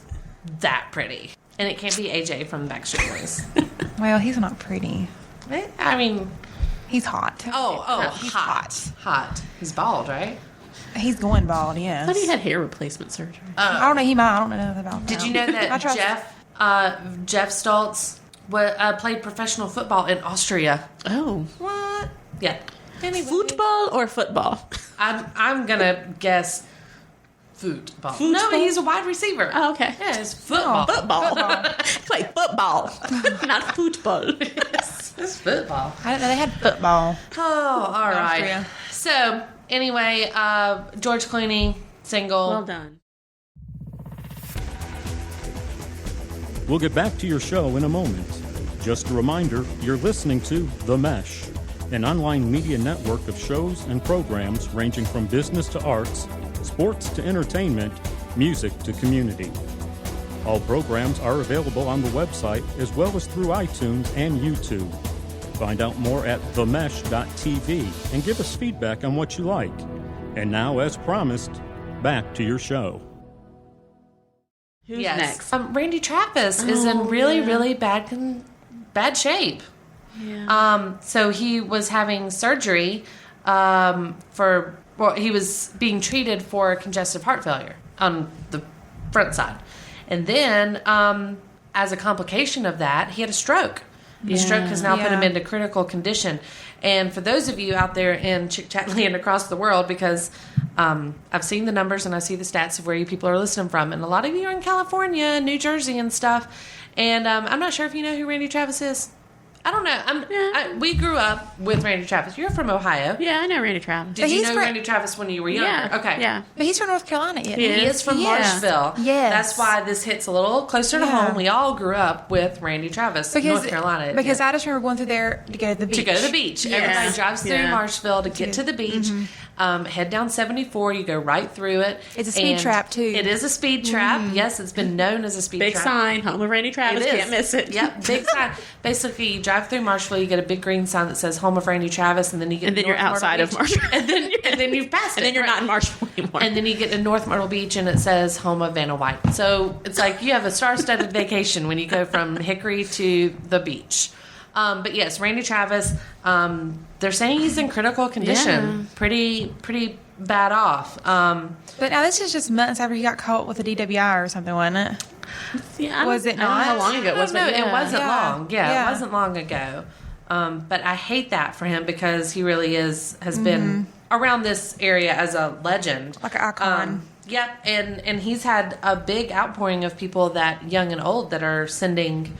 that pretty? And it can't be AJ from the Backstreet Boys. Well, he's not pretty. I mean, He's hot. he's hot. Hot. He's bald, right? He's going bald, I yes. thought he had hair replacement surgery. I don't know. He might. I don't know nothing about that. Did you know I that trust- Jeff Stoltz played professional football in Austria? Oh. What? Yeah. Anyway, Football or football? I'm gonna guess football. No, Football? he's a wide receiver. Oh, okay. Yeah, it's football. Football. Play football, not football. It's football. I didn't know they had football. Oh, all right. Austria. So, anyway, George Clooney, single. Well done. We'll get back to your show in a moment. Just a reminder, you're listening to The Mesh, an online media network of shows and programs ranging from business to arts, sports to entertainment, music to community. All programs are available on the website as well as through iTunes and YouTube. Find out more at themesh.tv and give us feedback on what you like. And now, as promised, back to your show. Who's next? Randy Travis is in really bad shape. Yeah. So he was having surgery he was being treated for congestive heart failure on the front side. And then, as a complication of that, he had a stroke. The stroke has now put him into critical condition. And for those of you out there in ChickChat land across the world, because I've seen the numbers and I see the stats of where you people are listening from, and a lot of you are in California, New Jersey, and stuff. And I'm not sure if you know who Randy Travis is. I don't know. We grew up with Randy Travis. You're from Ohio. Yeah, I know Randy Travis. Did you know Randy Travis when you were younger? Yeah. Okay. Yeah. But he's from North Carolina, isn't He is from Marshville. Yes. That's why this hits a little closer to home. We all grew up with Randy Travis, North Carolina. Because I just remember going through there to go to the beach. To go to the beach. Yeah. Everybody drives through Yeah. Marshville to get to the beach. Head down 74. You go right through it. It's a speed And trap, too. It is a speed trap. Yes, it's been known as a speed Big trap. sign, home of Randy Travis. It is. Can't miss it. Yep, big sign. Basically, you drive through Marshville, you get a big green sign that says "Home of Randy Travis," and then you get. And then to you're North outside Myrtle of Beach. Marshville. and then you've passed it. And then you're right. not in Marshville anymore. And then you get to North Myrtle Beach, and it says "Home of Vanna White." So it's like you have a star-studded vacation when you go from Hickory to the beach. But yes, Randy Travis. They're saying he's in critical condition. Pretty bad off. But now this is just months after he got caught with a DWI or something, wasn't it? Yeah, Was it I don't know how not? long ago it was. No, but yeah. it wasn't Yeah. long. Yeah, Yeah. it wasn't long ago. But I hate that for him because he really has been around this area as a legend. Like an icon. Yep, and he's had a big outpouring of people that young and old that are sending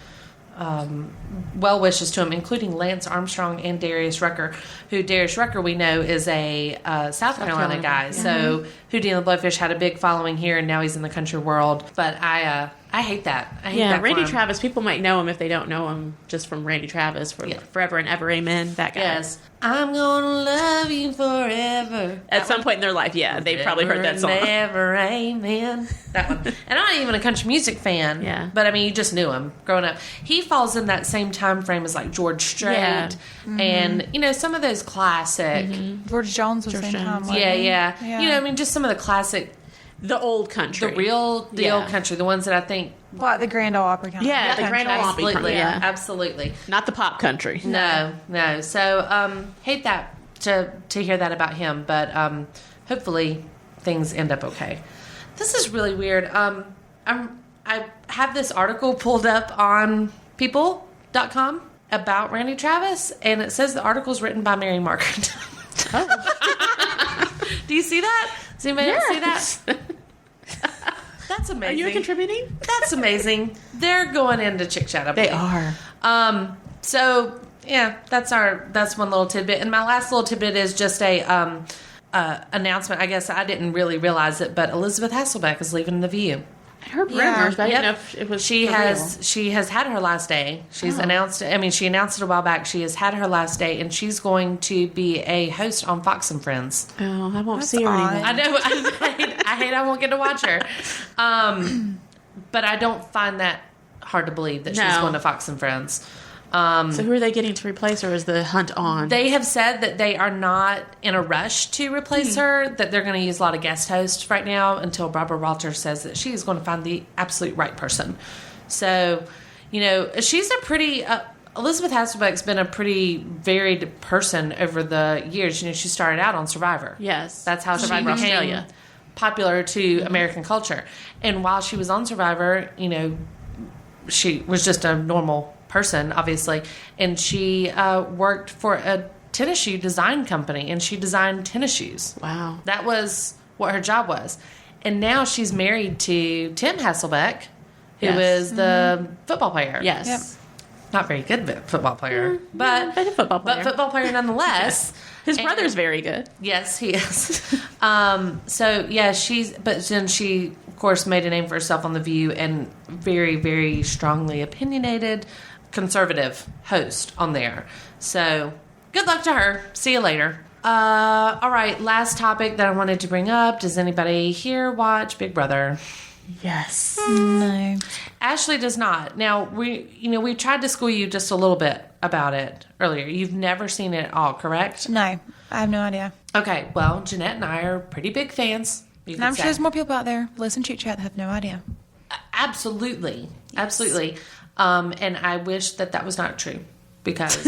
well wishes to him, including Lance Armstrong and Darius Rucker, who Darius Rucker we know is a South Carolina guy. Yeah. So Hootie and the Blowfish had a big following here, and now he's in the country world. But I hate that. I hate that for Randy him. Travis, people might know him if they don't know him just from Randy Travis for Forever and Ever, Amen, that guy. Yes. I'm gonna love you forever. At some point in their life, they've probably heard that song. Never, amen. That one. And I'm not even a country music fan. Yeah. But I mean, you just knew him growing up. He falls in that same time frame as like George Strait. Yeah. And, some of those classic. George Jones was the same time. wasn't Yeah, he? yeah. Just some of the classic, The old country. the real deal country, the ones that I think. Like the Grand Ole Opry kind Yeah, of the Grand Ole Opry. Absolutely. Yeah. Absolutely. Not the pop country. No. So, hate that to hear that about him, but hopefully things end up okay. This is really weird. I have this article pulled up on people.com about Randy Travis, and it says the article is written by Mary-Margaret. Do you see that? Does anybody else see that? That's That's amazing. Are you contributing? That's amazing. They're going into ChickChat, I believe. They are. So yeah, that's one little tidbit. And my last little tidbit is just a announcement. I guess I didn't really realize it, but Elizabeth Hasselbeck is leaving The View. I heard rumors, but I didn't know if it was She for has had her last day. She's announced. I mean, she announced it a while back. She has had her last day, and she's going to be a host on Fox and Friends. real. Oh, I won't see her odd. anymore. I know. I hate I won't get to watch her. But I don't find that hard to believe that she's No. going to Fox and Friends. So who are they getting to replace her? Is the hunt on? They have said that they are not in a rush to replace her, that they're going to use a lot of guest hosts right now until Barbara Walters says that she is going to find the absolute right person. So, she's a pretty... Elizabeth Hasselbeck's been a pretty varied person over the years. She started out on Survivor. Yes. That's how she Survivor became Australia. popular to American culture. And while she was on Survivor, she was just a normal person, obviously, and she worked for a tennis shoe design company, and she designed tennis shoes. Wow. That was what her job was. And now she's married to Tim Hasselbeck, who is the football player. Yes. Yep. Not very good football player, but a football player. But football player nonetheless. His And- brother's very good. Yes, he is. So yeah, but then she, of course, made a name for herself on The View, and very, very strongly opinionated, conservative host on there. So good luck to her. See you later. All right, last topic that I wanted to bring up. Does anybody here watch Big Brother? Yes. No. Ashley does not. Now we tried to school you just a little bit about it earlier. You've never seen it at all, correct? No. I have no idea. Okay. Well, Janette and I are pretty big fans. And I'm sure there's more people out there listen to ChickChat that have no idea. Absolutely. Absolutely. And I wish that was not true, because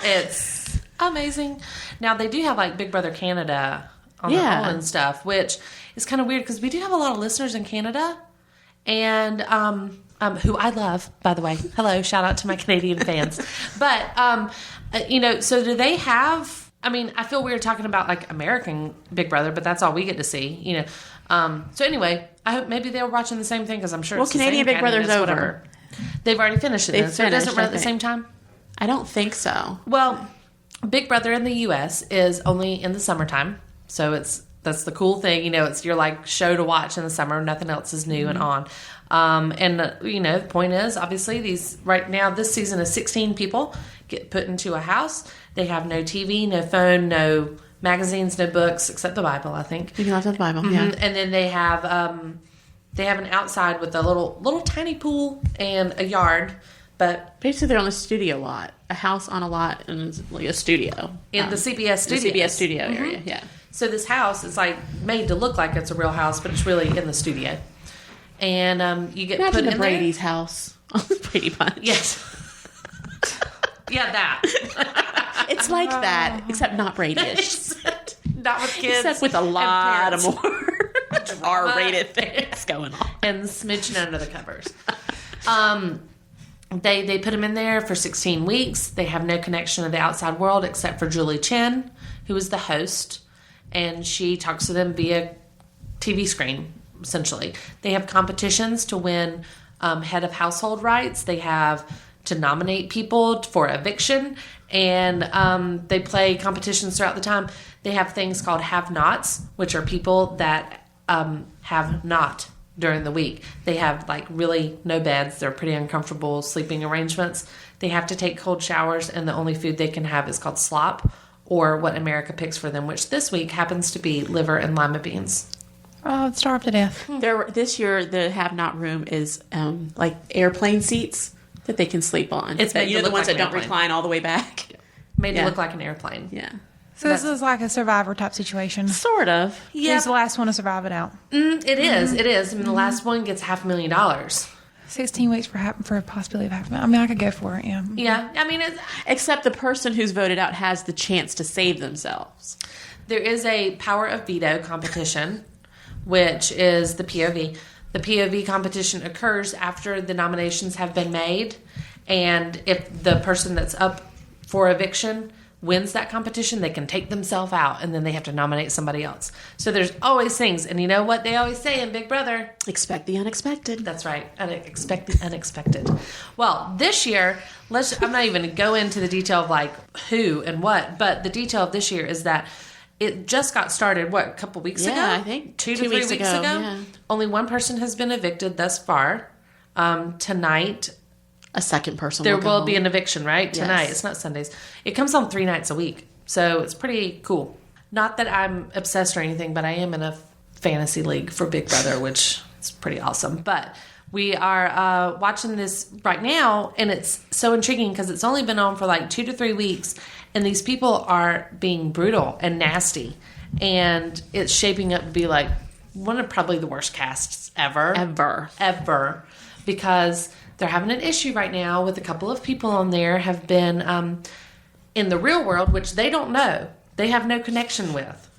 it's amazing. Now, they do have like Big Brother Canada on their own and stuff, which is kind of weird because we do have a lot of listeners in Canada, and who I love, by the way. Hello, shout out to my Canadian fans. But, so do they have, I mean, I feel weird talking about like American Big Brother, but that's all we get to see, So anyway, I hope maybe they were watching the same thing, because I'm sure it's the Canadian same Big Brother's cattiness, over. whatever. They've already finished it, They've then, so it doesn't finished, run I at the think. same time? I don't think so. Well, Big Brother in the U.S. is only in the summertime, so that's the cool thing. It's your like show to watch in the summer. Nothing else is new and on. The point is, obviously, right now this season is 16 people get put into a house. They have no TV, no phone, no magazines, no books except the Bible, I think. You can laugh at the Bible. Yeah. And then they have an outside with a little tiny pool and a yard. But Basically, they're on the studio lot, a house on a lot, and it's like a studio in the CBS studio. The CBS studio area. Yeah. So this house is like made to look like it's a real house, but it's really in the studio. And you get Imagine put the in Brady's house on the Brady Bunch. there. Yes. Yeah, that. It's like that, except not Brady-ish. Not with kids. Except with a lot of parents. more R-rated things going on. And smidgen under the covers. They put them in there for 16 weeks. They have no connection to the outside world except for Julie Chen, who is the host, and she talks to them via TV screen, essentially. They have competitions to win head of household rights. They have to nominate people for eviction, and they play competitions throughout the time. They have things called have-nots, which are people that have not during the week. They have like really no beds. They're pretty uncomfortable sleeping arrangements. They have to take cold showers, and the only food they can have is called slop, or what America picks for them, which this week happens to be liver and lima beans. Oh, I'd starve to death. This year, the have-not room is like airplane seats that they can sleep on. It's made to the look ones like that an don't airplane. recline all the way back. Made Yeah. to look like an airplane. Yeah. So this is like a Survivor type situation. Sort of. Who's the last one to survive it out? It is. It is. I mean, the last one gets $500,000. 16 weeks for a possibility of $500,000. I mean, I could go for it, yeah. Yeah. I mean, Except the person who's voted out has the chance to save themselves. there is a power of veto competition, which is the POV. The POV competition occurs after the nominations have been made, and if the person that's up for eviction wins that competition, they can take themselves out, and then they have to nominate somebody else. So there's always things, and you know what they always say in Big Brother? Expect the unexpected. That's right. Expect the unexpected. Well, this year, I'm not even going to go into the detail of like who and what, but the detail of this year is that it just got started, a couple weeks ago? I think 2 to 3 weeks ago. Yeah. Only one person has been evicted thus far. Tonight, A second person there will go will be home. an eviction, right? Tonight. Yes. It's not Sundays. It comes on 3 nights a week. So it's pretty cool. Not that I'm obsessed or anything, but I am in a fantasy league for Big Brother, which is pretty awesome. But we are watching this right now, and it's so intriguing because it's only been on for like 2 to 3 weeks, and these people are being brutal and nasty. And it's shaping up to be like one of probably the worst casts ever. Ever. Because they're having an issue right now with a couple of people on there have been in the real world, which they don't know. They have no connection with.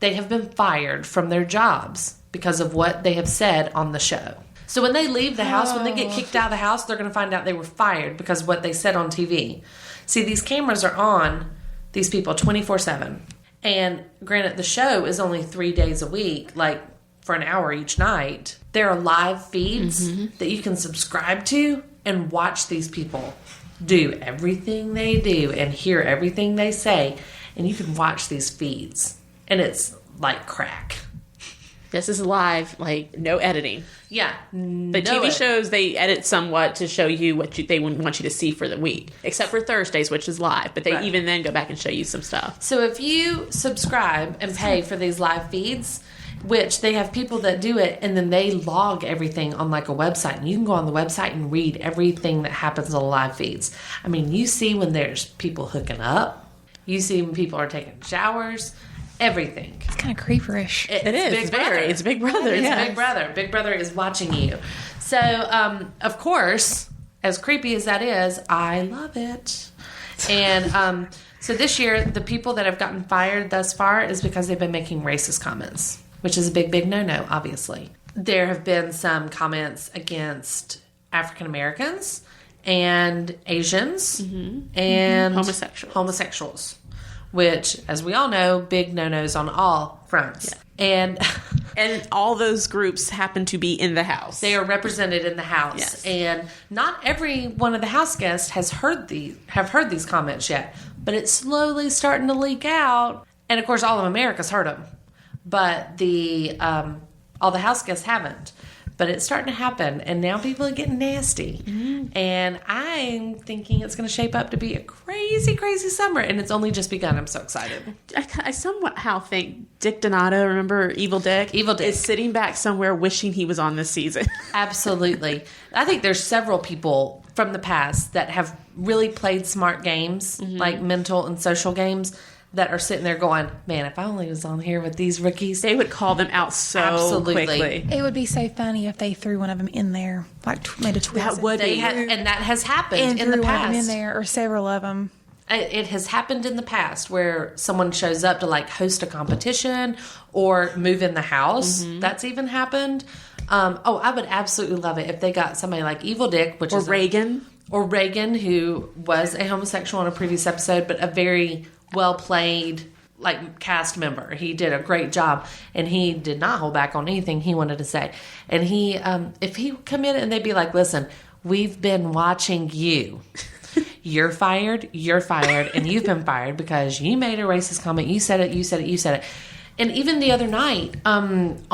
They have been fired from their jobs because of what they have said on the show. So when they leave the house, when they get kicked out of the house, they're going to find out they were fired because of what they said on TV. See, these cameras are on these people 24/7. And granted, the show is only 3 days a week, like for an hour each night. There are live feeds that you can subscribe to and watch these people do everything they do and hear everything they say. And you can watch these feeds. And it's like crack. This is live, like no editing. Yeah. The TV shows, they edit somewhat to show you what they want you to see for the week. Except for Thursdays, which is live. But they even then go back and show you some stuff. So if you subscribe and pay for these live feeds, which they have people that do it, and then they log everything on like a website. And you can go on the website and read everything that happens on the live feeds. I mean, you see when there's people hooking up. You see when people are taking showers. Everything. It's kind of creeperish. It is. Big Brother. It's Big Brother. It's Yeah. Big Brother. Big Brother is watching you. So, of course, as creepy as that is, I love it. And so this year, the people that have gotten fired thus far is because they've been making racist comments, which is a big, big no-no, obviously. There have been some comments against African Americans and Asians and homosexuals. Which, as we all know, big no-nos on all fronts. Yeah. And all those groups happen to be in the house. They are represented in the house. Yes. And not every one of the house guests have heard these comments yet. But it's slowly starting to leak out. And, of course, all of America's heard them. But all the house guests haven't. But it's starting to happen, and now people are getting nasty. And I'm thinking it's going to shape up to be a crazy, crazy summer, and it's only just begun. I'm so excited. I somehow think Dick Donato, remember Evil Dick? Evil Dick. Is sitting back somewhere wishing he was on this season. Absolutely. I think there's several people from the past that have really played smart games, like mental and social games, that are sitting there going, man, if I only was on here with these rookies. They would call them out so quickly. It would be so funny if they threw one of them in there, like made a twist. That would be. And that has happened and in the threw one of them in past. there, or several of them. It has happened in the past where someone shows up to like host a competition or move in the house. That's even happened. I would absolutely love it if they got somebody like Evil Dick, which Or is Reagan. Or Reagan, who was a homosexual on a previous episode, but a very well played like cast member. He did a great job, and he did not hold back on anything he wanted to say. And he, if he come in and they'd be like, "Listen, we've been watching you. You're fired, and you've been fired because you made a racist comment. You said it. And even the other night on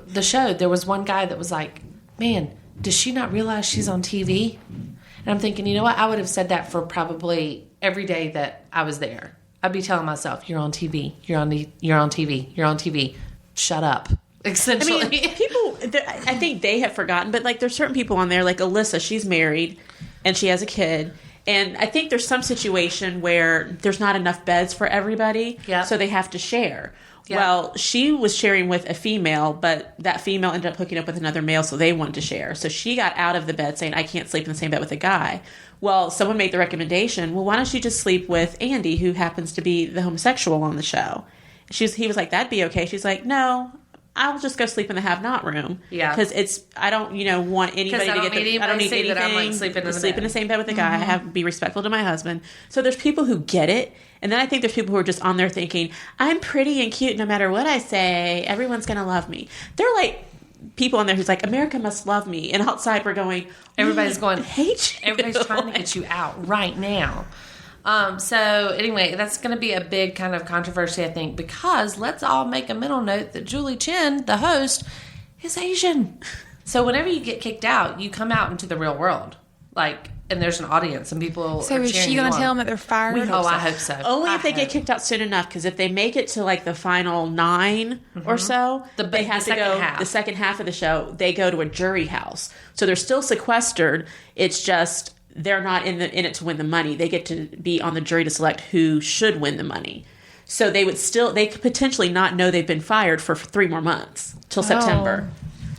the show, there was one guy that was like, man, does she not realize she's on TV? And I'm thinking, you know what? I would have said that for probably every day that I was there. I'd be telling myself, you're on TV. You're on TV. Shut up. Essentially. I mean, people, I think they have forgotten, but like there's certain people on there, like Alyssa, she's married and she has a kid. And I think there's some situation where there's not enough beds for everybody. Yep. So they have to share. Yep. Well, she was sharing with a female, but that female ended up hooking up with another male, so they wanted to share. So she got out of the bed saying, I can't sleep in the same bed with a guy. Well, someone made the recommendation, well, why don't you just sleep with Andy, who happens to be the homosexual on the show? He was like, that'd be okay. She's like, no, I'll just go sleep in the have-not room. Yeah. Because I don't, want anybody to get I don't need anything. That I'm like sleeping in the same bed with the guy. I have to be respectful to my husband. So there's people who get it. And then I think there's people who are just on there thinking, I'm pretty and cute no matter what I say. Everyone's going to love me. They're like people on there who's like, America must love me. And outside we're going, everybody's going, hate you. Everybody's trying to get you out right now. So anyway, that's going to be a big kind of controversy, I think, because let's all make a mental note that Julie Chen, the host, is Asian. So whenever you get kicked out, you come out into the real world. And there's an audience and people So are is cheering she going you to on. tell them that they're fired? I hope so. Only if they get kicked out soon enough, because if they make it to the final 9 or so, they have to go the second half of the show. They go to a jury house, so they're still sequestered. It's just they're not in it to win the money. They get to be on the jury to select who should win the money. So they could potentially not know they've been fired for 3 more months till September.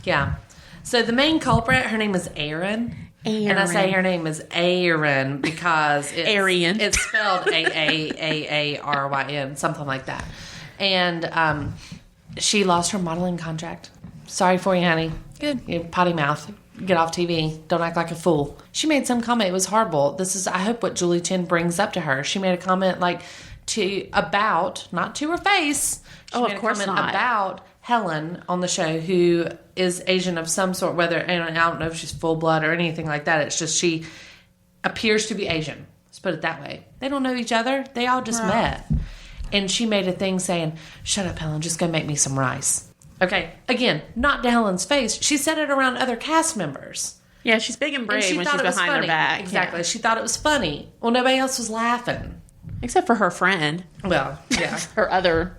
Yeah. So the main culprit, her name is Erin. And I say her name is Erin because it's spelled Aaryn, something like that. And she lost her modeling contract. Sorry for you, honey. Good. You potty mouth. Get off TV. Don't act like a fool. She made some comment. It was horrible. This is, I hope, what Julie Chen brings up to her. She made a comment not to her face. She made of course a comment not. about Helen on the show, who is Asian of some sort, and I don't know if she's full blood or anything like that. It's just she appears to be Asian. Let's put it that way. They don't know each other. They all just met. And she made a thing saying, shut up, Helen, just go make me some rice. Okay, again, not to Helen's face. She said it around other cast members. Yeah, she's big and brave And when she's behind their back. Exactly. Yeah. She thought it was funny. Well, nobody else was laughing. Except for her friend. Well, yeah. Her other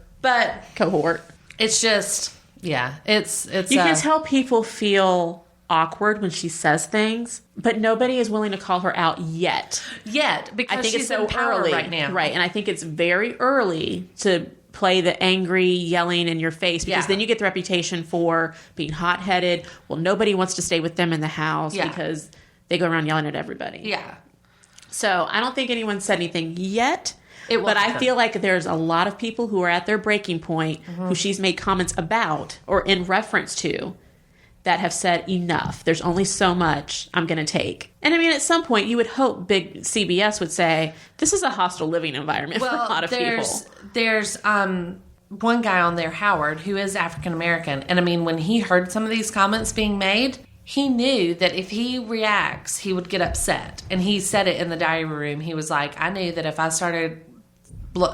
cohort. It's just, it's you can tell people feel awkward when she says things, but nobody is willing to call her out yet. Because I think she's it's so in power early right now. Right, and I think it's very early to play the angry yelling in your face, because then you get the reputation for being hot-headed. Well, nobody wants to stay with them in the house because they go around yelling at everybody. Yeah. So I don't think anyone said anything yet. But I happen. feel like there's a lot of people who are at their breaking point, who she's made comments about or in reference to, that have said, enough. There's only so much I'm going to take. And I mean, at some point, you would hope big CBS would say, this is a hostile living environment for a lot of people. There's one guy on there, Howard, who is African American. And I mean, when he heard some of these comments being made, he knew that if he reacts, he would get upset. And he said it in the diary room. He was like, I knew that if I started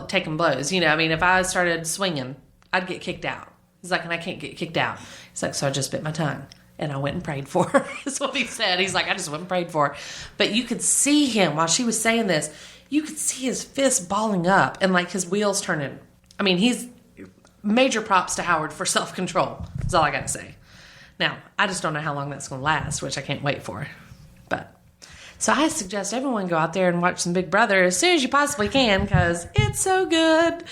taking blows, if I started swinging, I'd get kicked out. He's like, and I can't get kicked out. He's like, so I just bit my tongue and I went and prayed for her. That's what he said. He's like, I just went and prayed for her. But you could see him while she was saying this, you could see his fist balling up and his wheels turning. I mean, he's major props to Howard for self-control. That's all I got to say. Now, I just don't know how long that's going to last, which I can't wait for. So I suggest everyone go out there and watch some Big Brother as soon as you possibly can, because it's so good.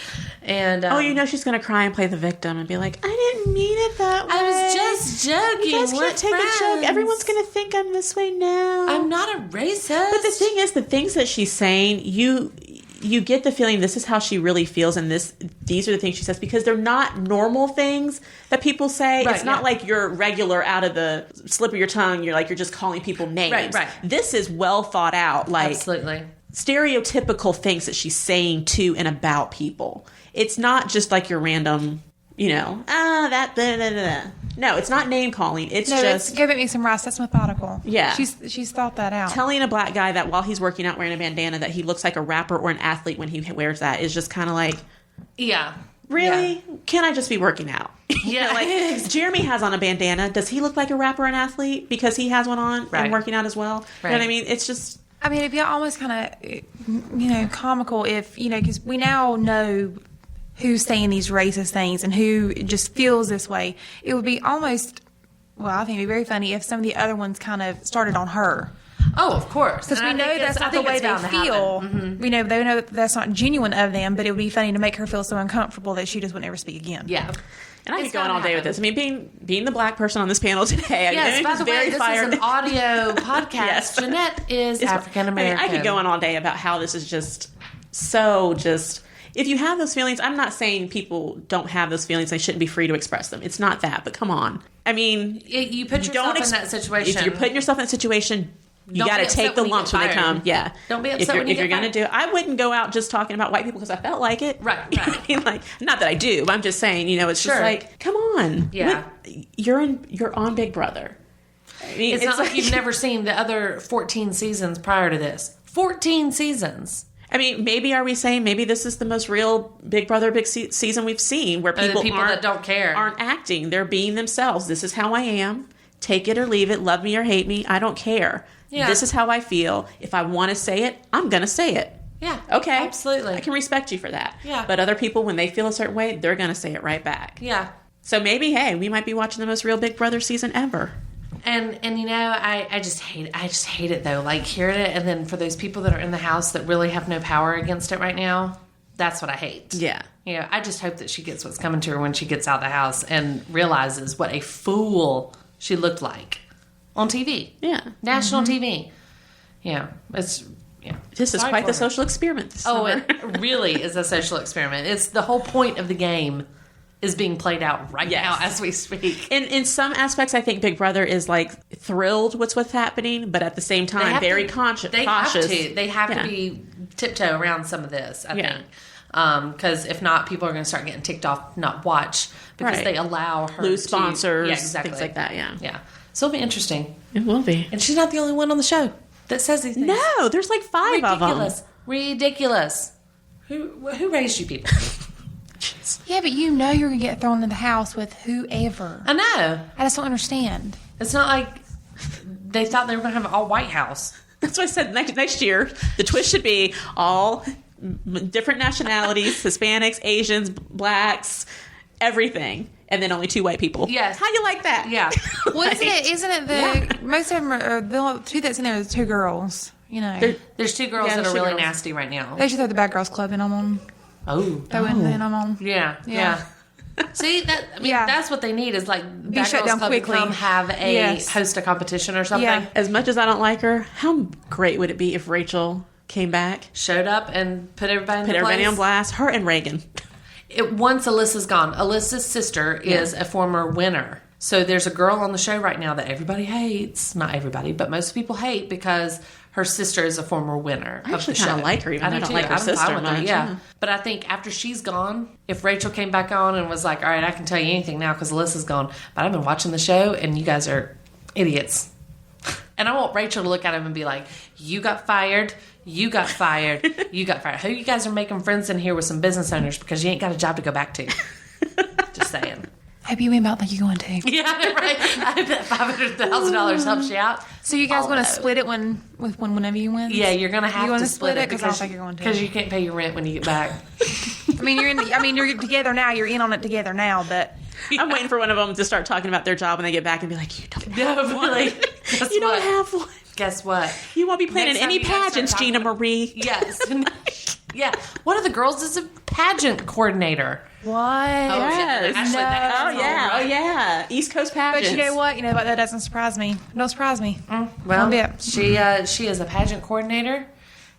And she's going to cry and play the victim and be like, I didn't mean it that way. I was just joking. You guys can't take a joke. Everyone's going to think I'm this way now. I'm not a racist. But the thing is, the things that she's saying, you get the feeling this is how she really feels, and these are the things she says, because they're not normal things that people say. Right, it's not like you're regular out of the slip of your tongue. You're just calling people names. Right. This is well thought out, absolutely stereotypical things that she's saying to and about people. It's not just like your random, that. Blah, blah, blah. No, it's not name calling. It's just go get me some rice. That's methodical. Yeah, she's thought that out. Telling a black guy that while he's working out wearing a bandana that he looks like a rapper or an athlete when he wears that is just kind of like, really? Yeah. Can I just be working out? Yeah, Jeremy has on a bandana. Does he look like a rapper or an athlete because he has one on and working out as well? Right. You know what I mean? It's just. I mean, it'd be almost kind of, comical if because we now know who's saying these racist things and who just feels this way. It would be almost, I think it'd be very funny if some of the other ones kind of started on her. Oh, of course. Because we know that's not the way they feel. Mm-hmm. We know they know that that's not genuine of them, but it would be funny to make her feel so uncomfortable that she just would never speak again. Yeah. And I could go on all day with this. I mean, being the black person on this panel today. Yes, by the way, this is an audio podcast. Yes. Janette is African American. I could go on all day about how this is just so if you have those feelings, I'm not saying people don't have those feelings. They shouldn't be free to express them. It's not that, but come on. I mean, You put yourself in that situation. If you're putting yourself in that situation, you Don't got be to upset take the when you lumps get when they come. fired. Yeah. Don't be upset when you if get you're going to fired. do it. I wouldn't go out just talking about white people because I felt like it. Right. I mean, like, not that I do, but I'm just saying, it's Sure. just like, come on. Yeah. You're on Big Brother. I mean, It's not like you've never seen the other 14 seasons prior to this. 14 seasons. I mean, maybe are we saying maybe this is the most real Big Brother season we've seen where people that don't care aren't acting. They're being themselves. This is how I am. Take it or leave it. Love me or hate me. I don't care. Yeah. This is how I feel. If I want to say it, I'm going to say it. Yeah. Okay. Absolutely. I can respect you for that. Yeah. But other people, when they feel a certain way, they're going to say it right back. Yeah. So maybe, hey, we might be watching the most real Big Brother season ever. And I just hate it though. Like hearing it, and then for those people that are in the house that really have no power against it right now, that's what I hate. Yeah. I just hope that she gets what's coming to her when she gets out of the house and realizes what a fool she looked like on TV. Yeah. National TV. Yeah. It's This is Sorry quite for the her. social experiment this Oh, summer. it really is a social experiment. It's the whole point of the game is being played out right Yes. now as we speak. In some aspects, I think Big Brother is like thrilled with what's happening, but at the same time, have very to- cautious. They cautious. have to. They have Yeah. to be tiptoe around some of this, I Yeah. think. Because if not, people are going to start getting ticked off, not watch, because Right. they allow her Lose to- sponsors, yeah, exactly. things like that. Yeah, Yeah. So it'll be interesting. it will be. And she's not the only one on the show that says these things. No, there's like 5 of them. Ridiculous. Who raised you people? Yeah, but you're going to get thrown in the house with whoever. I know. I just don't understand. It's not like they thought they were going to have an all-white house. That's why I said next year the twist should be all different nationalities: Hispanics, Asians, blacks, everything, and then only 2 white people. Yes. How you like that? Yeah. Well, isn't it the most of them are the 2 that's in there is 2 girls. There's 2 girls Yeah, that there's are 2 really girls. nasty right now. They should throw the Bad Girls Club in on. Oh. Throw in I'm on. Yeah. Yeah. See, Yeah. that's what they need is like Bad shut Girls down Club to quickly. come have a Yes. host a competition or something. Yeah. As much as I don't like her, how great would it be if Rachel came back, Showed up and put everybody in put their everybody place. on blast? Her and Reagan. Once Alyssa's gone, Alyssa's sister is a former winner. So there's a girl on the show right now that everybody hates. Not everybody, but most people hate because her sister is a former winner I of the actually show. kinda like her, even though I do don't too. like her I'm fine sister with her, much, yeah. yeah. But I think after she's gone, if Rachel came back on and was like, all right, I can tell you anything now because Alyssa's gone, but I've been watching the show and you guys are idiots. And I want Rachel to look at him and be like, you got fired, you got fired, you got fired. Who you guys are making friends in here with some business owners because you ain't got a job to go back to. Just saying. Hope you win about like you're going to. Yeah, right. I hope that $500,000 helps you out. So you guys Although- going to split it whenever you win? Yeah, you're gonna have You to wanna split it because I don't think you're going to. because you can't pay your rent when you get back. I mean, you're together now. You're in on it together now, but I'm waiting for one of them to start talking about their job when they get back and be like, you don't have one. Really? Guess You don't what? have one. Guess what? You won't be playing Next in time any you guys start pageants, talking- Gina Marie. Yes. Yeah. One of the girls is a pageant coordinator. what? Yes. Actually, that Oh is yeah, all oh yeah. East Coast But pageants. you know what? You know what? That doesn't surprise me. Don't surprise me. Well, One bit. she is a pageant coordinator.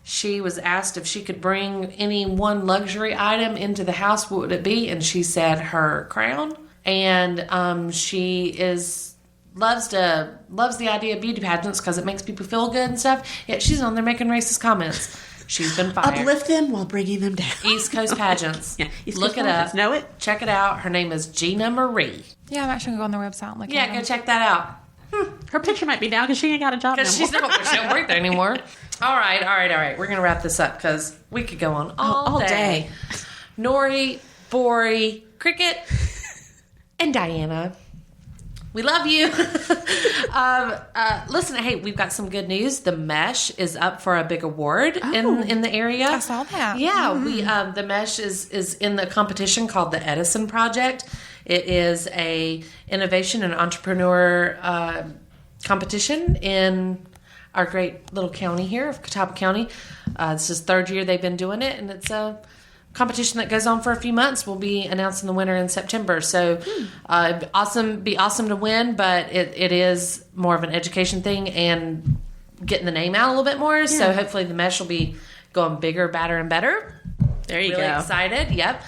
She was asked if she could bring any one luxury item into the house. What would it be? And she said her crown. And she loves the idea of beauty pageants because it makes people feel good and stuff. Yet she's on there making racist comments. She's been fired. Uplift them while bringing them down. East Coast pageants. Yeah, East Look Coast it pageants. up. Know it? Check it out. Her name is Gina Marie. Yeah, I'm actually going to go on their website and look Yeah, at go them. check that out. Her picture might be down because she ain't got a job no Because more. she don't work there anymore. All right. We're going to wrap this up because we could go on all day. Nori, Bori, Cricket, and Diana. We love you. Listen, hey, we've got some good news. The Mesh is up for a big award in the area. I saw that. Yeah, we the Mesh is in the competition called the Edison Project. It is a innovation and entrepreneur competition in our great little county here of Catawba County. This is 3rd year they've been doing it, and it's a competition that goes on for a few months. We'll be announcing the winner in September. So be awesome to win, but it is more of an education thing and getting the name out a little bit more. So hopefully the Mesh will be going bigger, badder, and better. There you really go. excited. Yep.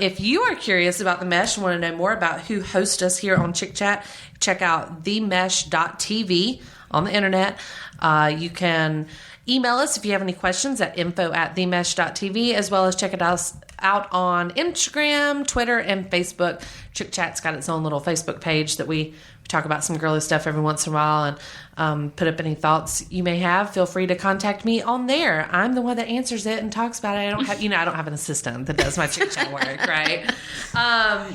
If you are curious about the Mesh and want to know more about who hosts us here on ChickChat, check out themesh.tv on the internet. You can email us if you have any questions at info@themesh.tv, as well as check it out on Instagram, Twitter, and Facebook. ChickChat's got its own little Facebook page that we talk about some girly stuff every once in a while, and put up any thoughts you may have. Feel free to contact me on there. I'm the one that answers it and talks about it. I don't have an assistant that does my ChickChat work, right?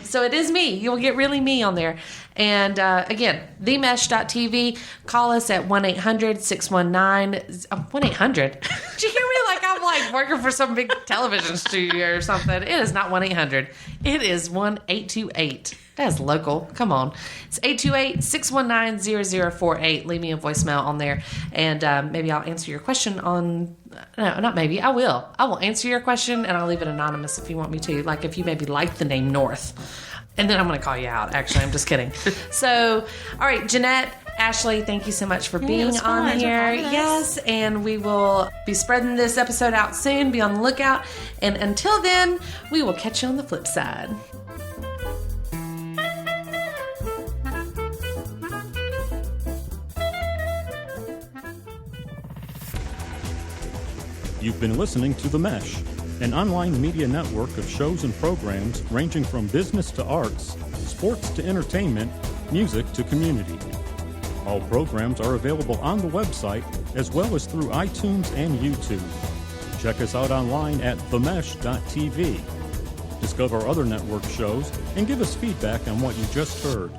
So it is me. You'll get really me on there. And again, themesh.tv. Call us at 1-800-619 1-800. Did you hear me? Like I'm like working for some big television studio or something. It is not 1-800. It is 1-828. That's local. Come on. It's 828-619-0048. Leave me a voicemail on there, and maybe I'll answer your question on... No, not maybe. I will. I will answer your question, and I'll leave it anonymous if you want me to. Like if you maybe like the name North. And then I'm going to call you out. Actually, I'm just kidding. So, all right, Janette, Ashley, thank you so much for being on here. Yes, and we will be spreading this episode out soon. Be on the lookout. And until then, we will catch you on the flip side. You've been listening to The Mesh, an online media network of shows and programs ranging from business to arts, sports to entertainment, music to community. All programs are available on the website as well as through iTunes and YouTube. Check us out online at themesh.tv. Discover other network shows and give us feedback on what you just heard.